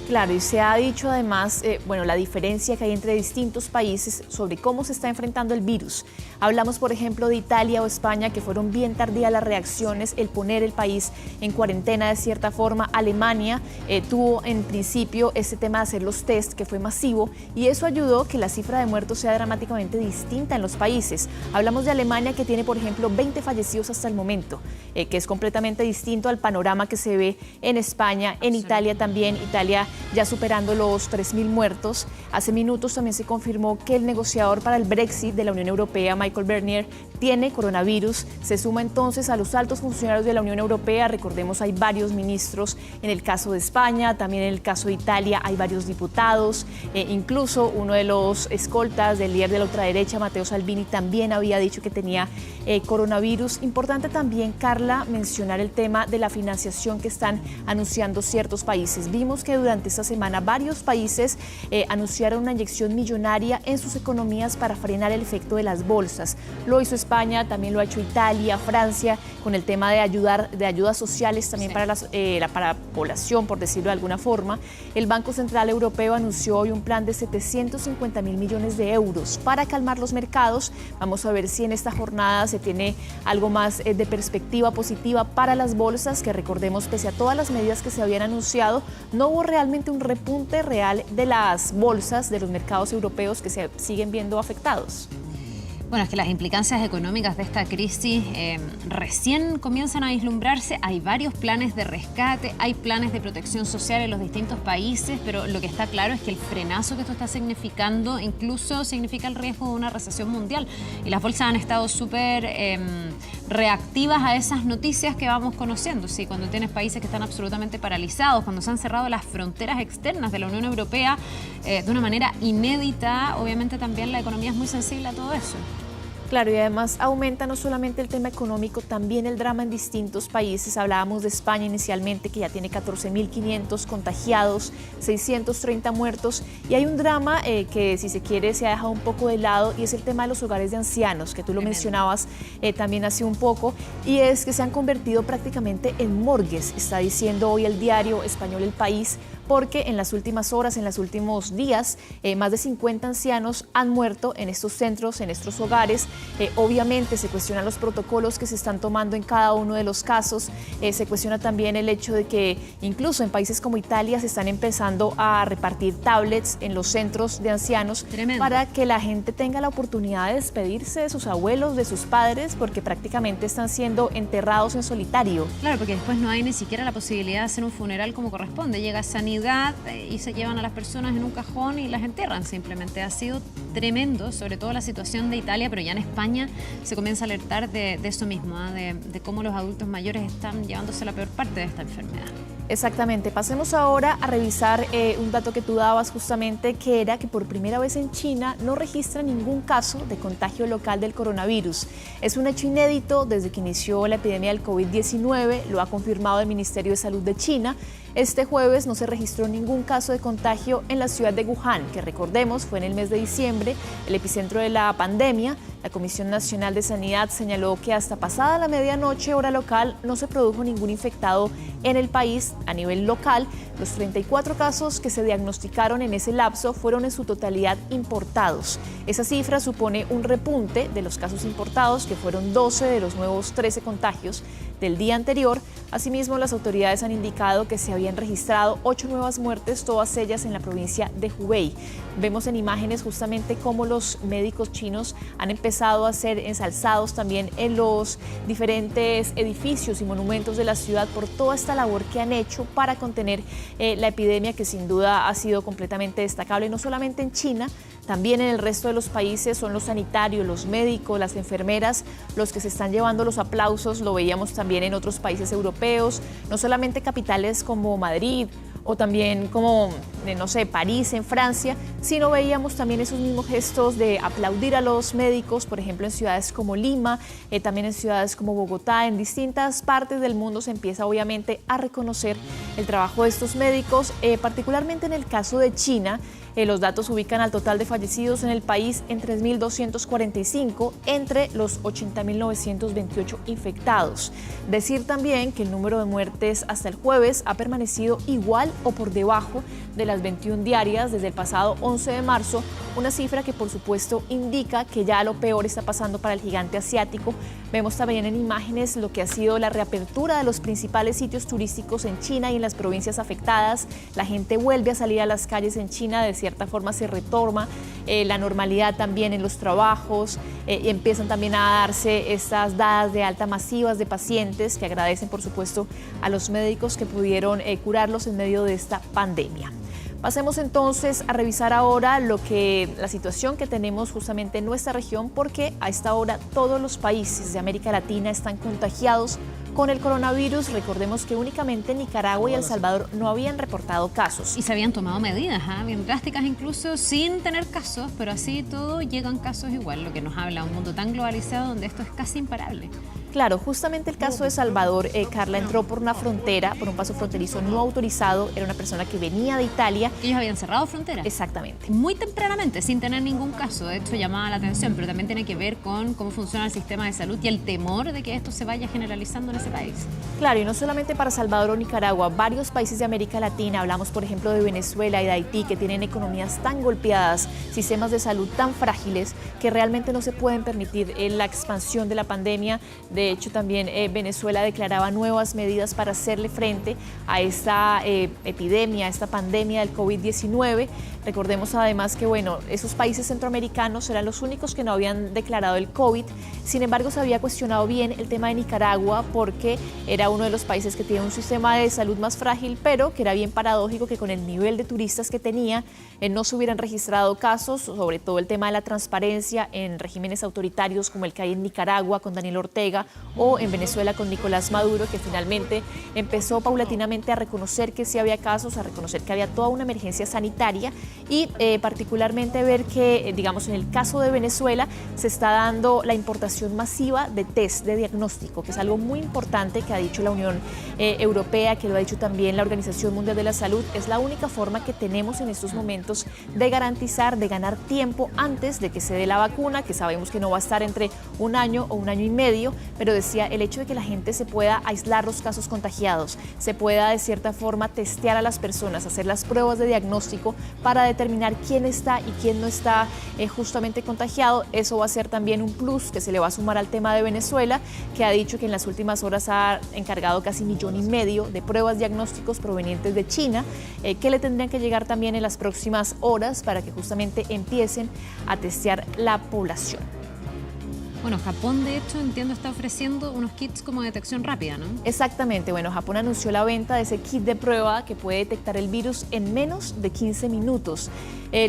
Speaker 20: Claro, y se ha dicho además, la diferencia que hay entre distintos países sobre cómo se está enfrentando el virus. Hablamos, por ejemplo, de Italia o España, que fueron bien tardías las reacciones, el poner el país en cuarentena de cierta forma. Alemania tuvo en principio ese tema de hacer los test, que fue masivo, y eso ayudó que la cifra de muertos sea dramáticamente distinta en los países. Hablamos de Alemania, que tiene, por ejemplo, 20 fallecidos hasta el momento, que es completamente distinto al panorama que se ve en España, en Italia también. Italia ya superando los 3.000 muertos. Hace minutos también se confirmó que el negociador para el Brexit de la Unión Europea, Michael Barnier, tiene coronavirus. Se suma entonces a los altos funcionarios de la Unión Europea. Recordemos, hay varios ministros en el caso de España, también en el caso de Italia hay varios diputados. Incluso uno de los escoltas del líder de la ultraderecha, Matteo Salvini, también había dicho que tenía coronavirus. Importante también, Carla, mencionar el tema de la financiación que están anunciando ciertos países. Vimos que durante esta semana varios países anunciaron una inyección millonaria en sus economías para frenar el efecto de las bolsas. Lo hizo España, también lo ha hecho Italia, Francia, con el tema de ayudas sociales también para la población, por decirlo de alguna forma. El Banco Central Europeo anunció hoy un plan de 750.000 millones de euros para calmar los mercados. Vamos a ver si en esta jornada se tiene algo más de perspectiva positiva para las bolsas, que recordemos, pese a todas las medidas que se habían anunciado, no hubo realmente un repunte real de las bolsas de los mercados europeos, que se siguen viendo afectados.
Speaker 2: Bueno, es que las implicancias económicas de esta crisis recién comienzan a vislumbrarse. Hay varios planes de rescate, hay planes de protección social en los distintos países, pero lo que está claro es que el frenazo que esto está significando incluso significa el riesgo de una recesión mundial. Y las bolsas han estado súper reactivas a esas noticias que vamos conociendo. Sí, cuando tienes países que están absolutamente paralizados, cuando se han cerrado las fronteras externas de la Unión Europea de una manera inédita, obviamente también la economía es muy sensible a todo eso.
Speaker 20: Claro, y además aumenta no solamente el tema económico, también el drama en distintos países. Hablábamos de España inicialmente, que ya tiene 14.500 contagiados, 630 muertos, y hay un drama que, si se quiere, se ha dejado un poco de lado, y es el tema de los hogares de ancianos, que tú lo mencionabas también hace un poco, y es que se han convertido prácticamente en morgues, está diciendo hoy el diario español El País, porque en las últimas horas, en los últimos días, más de 50 ancianos han muerto en estos centros, en estos hogares. Obviamente se cuestionan los protocolos que se están tomando en cada uno de los casos. Se cuestiona también el hecho de que incluso en países como Italia se están empezando a repartir tablets en los centros de ancianos. Tremendo. Para que la gente tenga la oportunidad de despedirse de sus abuelos, de sus padres, porque prácticamente están siendo enterrados en solitario.
Speaker 2: Claro, porque después no hay ni siquiera la posibilidad de hacer un funeral como corresponde. Llega sanidad unidad y se llevan a las personas en un cajón y las enterran simplemente. Ha sido tremendo, sobre todo la situación de Italia, pero ya en España se comienza a alertar de eso mismo, de cómo los adultos mayores están llevándose la peor parte de esta enfermedad.
Speaker 20: Exactamente. Pasemos ahora a revisar un dato que tú dabas justamente, que era que por primera vez en China no registra ningún caso de contagio local del coronavirus. Es un hecho inédito desde que inició la epidemia del COVID-19, lo ha confirmado el Ministerio de Salud de China. Este jueves no se registró ningún caso de contagio en la ciudad de Wuhan, que recordemos fue en el mes de diciembre, el epicentro de la pandemia. La Comisión Nacional de Sanidad señaló que hasta pasada la medianoche, hora local, no se produjo ningún infectado en el país a nivel local. Los 34 casos que se diagnosticaron en ese lapso fueron en su totalidad importados. Esa cifra supone un repunte de los casos importados, que fueron 12 de los nuevos 13 contagios del día anterior. Asimismo, las autoridades han indicado que se habían registrado 8 nuevas muertes, todas ellas en la provincia de Hubei. Vemos en imágenes justamente cómo los médicos chinos han empezado a ser ensalzados también en los diferentes edificios y monumentos de la ciudad por toda esta labor que han hecho para contener la epidemia, que sin duda ha sido completamente destacable, no solamente en China, también en el resto de los países. Son los sanitarios, los médicos, las enfermeras los que se están llevando los aplausos. Lo veíamos también en otros países europeos, no solamente capitales como Madrid o también como, no sé, París en Francia, sino veíamos también esos mismos gestos de aplaudir a los médicos, por ejemplo, en ciudades como Lima, también en ciudades como Bogotá. En distintas partes del mundo se empieza obviamente a reconocer el trabajo de estos médicos, particularmente en el caso de China. Los datos ubican al total de fallecidos en el país en 3.245 entre los 80.928 infectados. Decir también que el número de muertes hasta el jueves ha permanecido igual o por debajo de las 21 diarias desde el pasado 11 de marzo, una cifra que por supuesto indica que ya lo peor está pasando para el gigante asiático. Vemos también en imágenes lo que ha sido la reapertura de los principales sitios turísticos en China y en las provincias afectadas. La gente vuelve a salir a las calles en China, de cierta forma se retoma la normalidad también en los trabajos, y empiezan también a darse estas dadas de alta masivas de pacientes, que agradecen por supuesto a los médicos que pudieron curarlos en medio de esta pandemia. Pasemos entonces a revisar ahora la situación que tenemos justamente en nuestra región, porque a esta hora todos los países de América Latina están contagiados con el coronavirus. Recordemos que únicamente Nicaragua y El Salvador no habían reportado casos.
Speaker 2: Y se habían tomado medidas, bien drásticas incluso, sin tener casos, pero así todo llegan casos igual, lo que nos habla de un mundo tan globalizado donde esto es casi imparable.
Speaker 20: Claro, justamente el caso de Salvador, Carla, entró por una frontera, por un paso fronterizo no autorizado. Era una persona que venía de Italia.
Speaker 2: Ellos habían cerrado frontera.
Speaker 20: Exactamente.
Speaker 2: Muy tempranamente, sin tener ningún caso. De hecho, llamaba la atención, pero también tiene que ver con cómo funciona el sistema de salud y el temor de que esto se vaya generalizando en ese país.
Speaker 20: Claro, y no solamente para Salvador o Nicaragua, varios países de América Latina, hablamos por ejemplo de Venezuela y de Haití, que tienen economías tan golpeadas, sistemas de salud tan frágiles, que realmente no se pueden permitir la expansión de la pandemia. De hecho, también Venezuela declaraba nuevas medidas para hacerle frente a esta epidemia, a esta pandemia del COVID-19. Recordemos además que, bueno, esos países centroamericanos eran los únicos que no habían declarado el COVID. Sin embargo, se había cuestionado bien el tema de Nicaragua, porque era uno de los países que tiene un sistema de salud más frágil, pero que era bien paradójico que con el nivel de turistas que tenía no se hubieran registrado casos, sobre todo el tema de la transparencia en regímenes autoritarios como el que hay en Nicaragua con Daniel Ortega o en Venezuela con Nicolás Maduro, que finalmente empezó paulatinamente a reconocer que sí había casos, a reconocer que había toda una emergencia sanitaria y particularmente ver que, digamos, en el caso de Venezuela se está dando la importación masiva de test de diagnóstico, que es algo muy importante que ha dicho la Unión Europea, que lo ha dicho también la Organización Mundial de la Salud. Es la única forma que tenemos en estos momentos de garantizar, de ganar tiempo antes de que se dé la vacuna, que sabemos que no va a estar entre un año o un año y medio, pero decía, el hecho de que la gente se pueda aislar los casos contagiados, se pueda de cierta forma testear a las personas, hacer las pruebas de diagnóstico para determinar quién está y quién no está justamente contagiado. Eso va a ser también un plus que se le va a sumar al tema de Venezuela, que ha dicho que en las últimas horas ha encargado casi 1,5 millones de pruebas diagnósticos provenientes de China, que le tendrían que llegar también en las próximas horas para que justamente empiecen a testear la población.
Speaker 2: Bueno, Japón, de hecho, entiendo, está ofreciendo unos kits como detección rápida, ¿no?
Speaker 20: Exactamente. Bueno, Japón anunció la venta de ese kit de prueba que puede detectar el virus en menos de 15 minutos.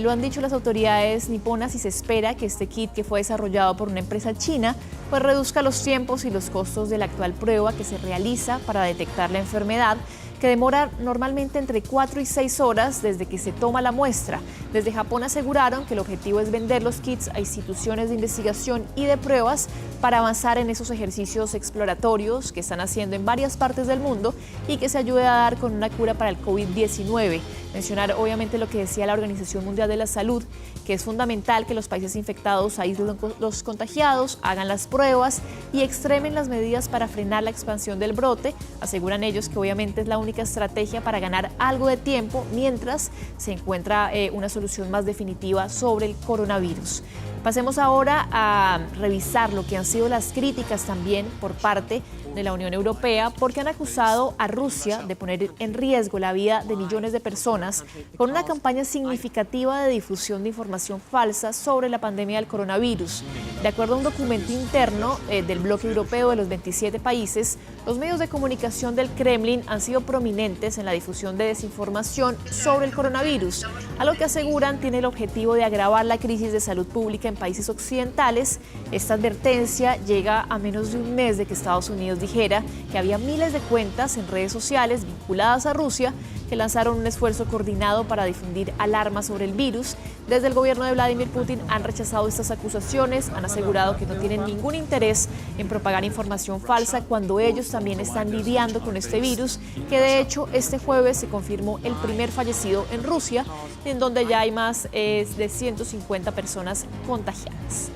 Speaker 20: Lo han dicho las autoridades niponas y se espera que este kit, que fue desarrollado por una empresa china, pues reduzca los tiempos y los costos de la actual prueba que se realiza para detectar la enfermedad, que demora normalmente entre 4 y 6 horas desde que se toma la muestra. Desde Japón aseguraron que el objetivo es vender los kits a instituciones de investigación y de pruebas para avanzar en esos ejercicios exploratorios que están haciendo en varias partes del mundo y que se ayude a dar con una cura para el COVID-19. Mencionar obviamente lo que decía la Organización Mundial de la Salud, que es fundamental que los países infectados aíslen los contagiados, hagan las pruebas y extremen las medidas para frenar la expansión del brote. Aseguran ellos que obviamente es la única estrategia para ganar algo de tiempo mientras se encuentra una solución más definitiva sobre el coronavirus. Pasemos ahora a revisar lo que han sido las críticas también por parte de la Unión Europea, porque han acusado a Rusia de poner en riesgo la vida de millones de personas con una campaña significativa de difusión de información falsa sobre la pandemia del coronavirus. De acuerdo a un documento interno del bloque europeo de los 27 países, los medios de comunicación del Kremlin han sido prominentes en la difusión de desinformación sobre el coronavirus, a lo que aseguran tiene el objetivo de agravar la crisis de salud pública en países occidentales. Esta advertencia llega a menos de un mes de que Estados Unidos dijera que había miles de cuentas en redes sociales vinculadas a Rusia que lanzaron un esfuerzo coordinado para difundir alarmas sobre el virus. Desde el gobierno de Vladimir Putin han rechazado estas acusaciones, han asegurado que no tienen ningún interés en propagar información falsa cuando ellos también están lidiando con este virus, que de hecho este jueves se confirmó el primer fallecido en Rusia, en donde ya hay más de 150 personas contagiadas.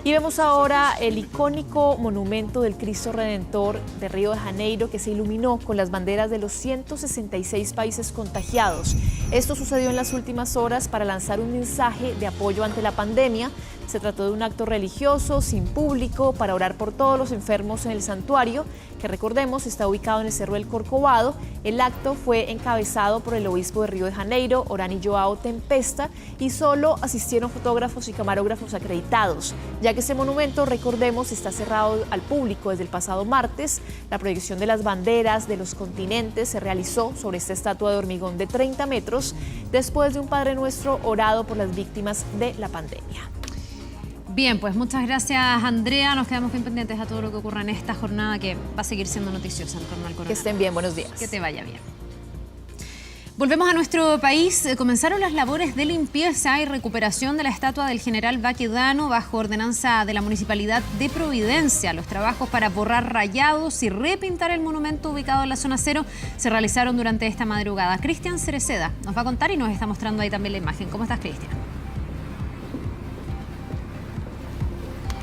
Speaker 20: Y vemos ahora el icónico monumento del Cristo Redentor de Río de Janeiro, que se iluminó con las banderas de los 166 países contagiados. Esto sucedió en las últimas horas para lanzar un mensaje de apoyo ante la pandemia. Se trató de un acto religioso, sin público, para orar por todos los enfermos en el santuario, que recordemos está ubicado en el Cerro del Corcovado. El acto fue encabezado por el obispo de Río de Janeiro, Orani Joao Tempesta, y solo asistieron fotógrafos y camarógrafos acreditados, ya que este monumento, recordemos, está cerrado al público desde el pasado martes. La proyección de las banderas de los continentes se realizó sobre esta estatua de hormigón de 30 metros, después de un Padre Nuestro orado por las víctimas de la pandemia.
Speaker 2: Bien, pues muchas gracias, Andrea. Nos quedamos bien pendientes a todo lo que ocurra en esta jornada, que va a seguir siendo noticiosa en torno al coronavirus.
Speaker 20: Que estén bien, buenos días.
Speaker 2: Que te vaya bien. Volvemos a nuestro país. Comenzaron las labores de limpieza y recuperación de la estatua del general Baquedano bajo ordenanza de la Municipalidad de Providencia. Los trabajos para borrar rayados y repintar el monumento ubicado en la zona cero se realizaron durante esta madrugada. Cristian Cereceda nos va a contar y nos está mostrando ahí también la imagen. ¿Cómo estás, Cristian?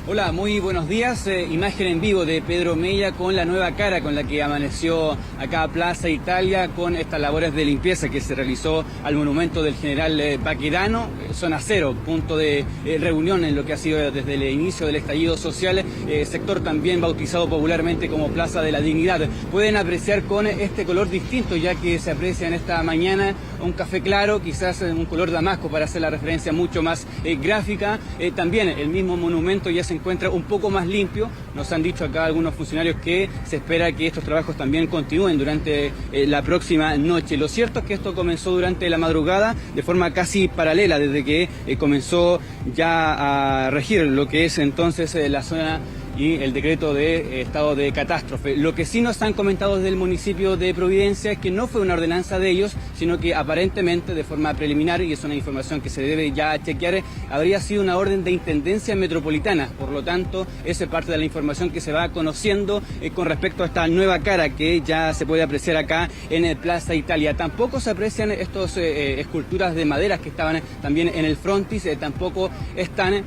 Speaker 4: Hola, muy buenos días. Imagen en vivo de Pedro Mella con la nueva cara con la que amaneció acá Plaza Italia con estas labores de limpieza que se realizó al monumento del general Baquedano, zona cero, punto de reunión en lo que ha sido desde el inicio del estallido social, sector también bautizado popularmente como Plaza de la Dignidad. Pueden apreciar con este color distinto, ya que se aprecia en esta mañana un café claro, quizás un color damasco para hacer la referencia mucho más gráfica. También el mismo monumento ya se encuentra un poco más limpio. Nos han dicho acá algunos funcionarios que se espera que estos trabajos también continúen durante la próxima noche. Lo cierto es que esto comenzó durante la madrugada de forma casi paralela, desde que comenzó ya a regir lo que es entonces la zona y el decreto de estado de catástrofe. Lo que sí nos han comentado desde el municipio de Providencia es que no fue una ordenanza de ellos, sino que aparentemente de forma preliminar, y es una información que se debe ya chequear, habría sido una orden de intendencia metropolitana. Por lo tanto, esa es parte de la información que se va conociendo con respecto a esta nueva cara que ya se puede apreciar acá en Plaza Italia. Tampoco se aprecian estos esculturas de maderas que estaban también en el frontis, tampoco están,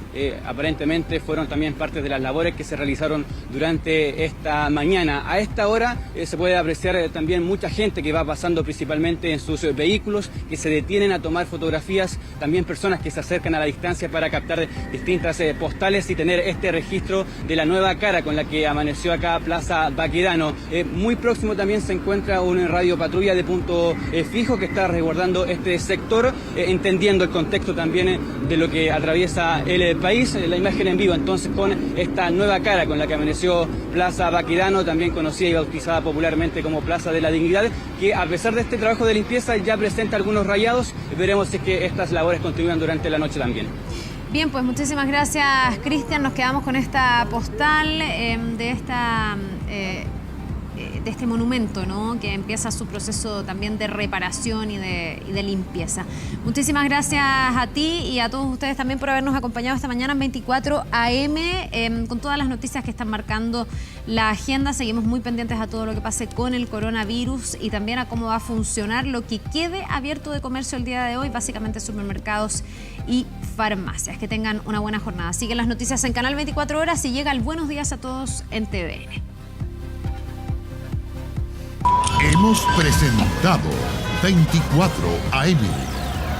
Speaker 4: aparentemente fueron también parte de las labores que se realizaron durante esta mañana. A esta hora se puede apreciar también mucha gente que va pasando principalmente en sus vehículos que se detienen a tomar fotografías, también personas que se acercan a la distancia para captar distintas postales y tener este registro de la nueva cara con la que amaneció acá Plaza Baquedano. Muy próximo también se encuentra un radio patrulla de punto fijo que está resguardando este sector, entendiendo el contexto también de lo que atraviesa el país. La imagen en vivo entonces con esta nueva cara con la que amaneció Plaza Baquedano, también conocida y bautizada popularmente como Plaza de la Dignidad, que a pesar de este trabajo de limpieza ya presenta algunos rayados. Veremos si es que estas labores continúan durante la noche también.
Speaker 2: Bien, pues muchísimas gracias, Cristian. Nos quedamos con esta postal de este monumento, ¿no?, que empieza su proceso también de reparación y de limpieza. Muchísimas gracias a ti y a todos ustedes también por habernos acompañado esta mañana en 24 AM con todas las noticias que están marcando la agenda. Seguimos muy pendientes a todo lo que pase con el coronavirus y también a cómo va a funcionar lo que quede abierto de comercio el día de hoy, básicamente supermercados y farmacias. Que tengan una buena jornada. Siguen las noticias en Canal 24 Horas y llega el Buenos Días a Todos en TVN.
Speaker 1: Hemos presentado 24 AM.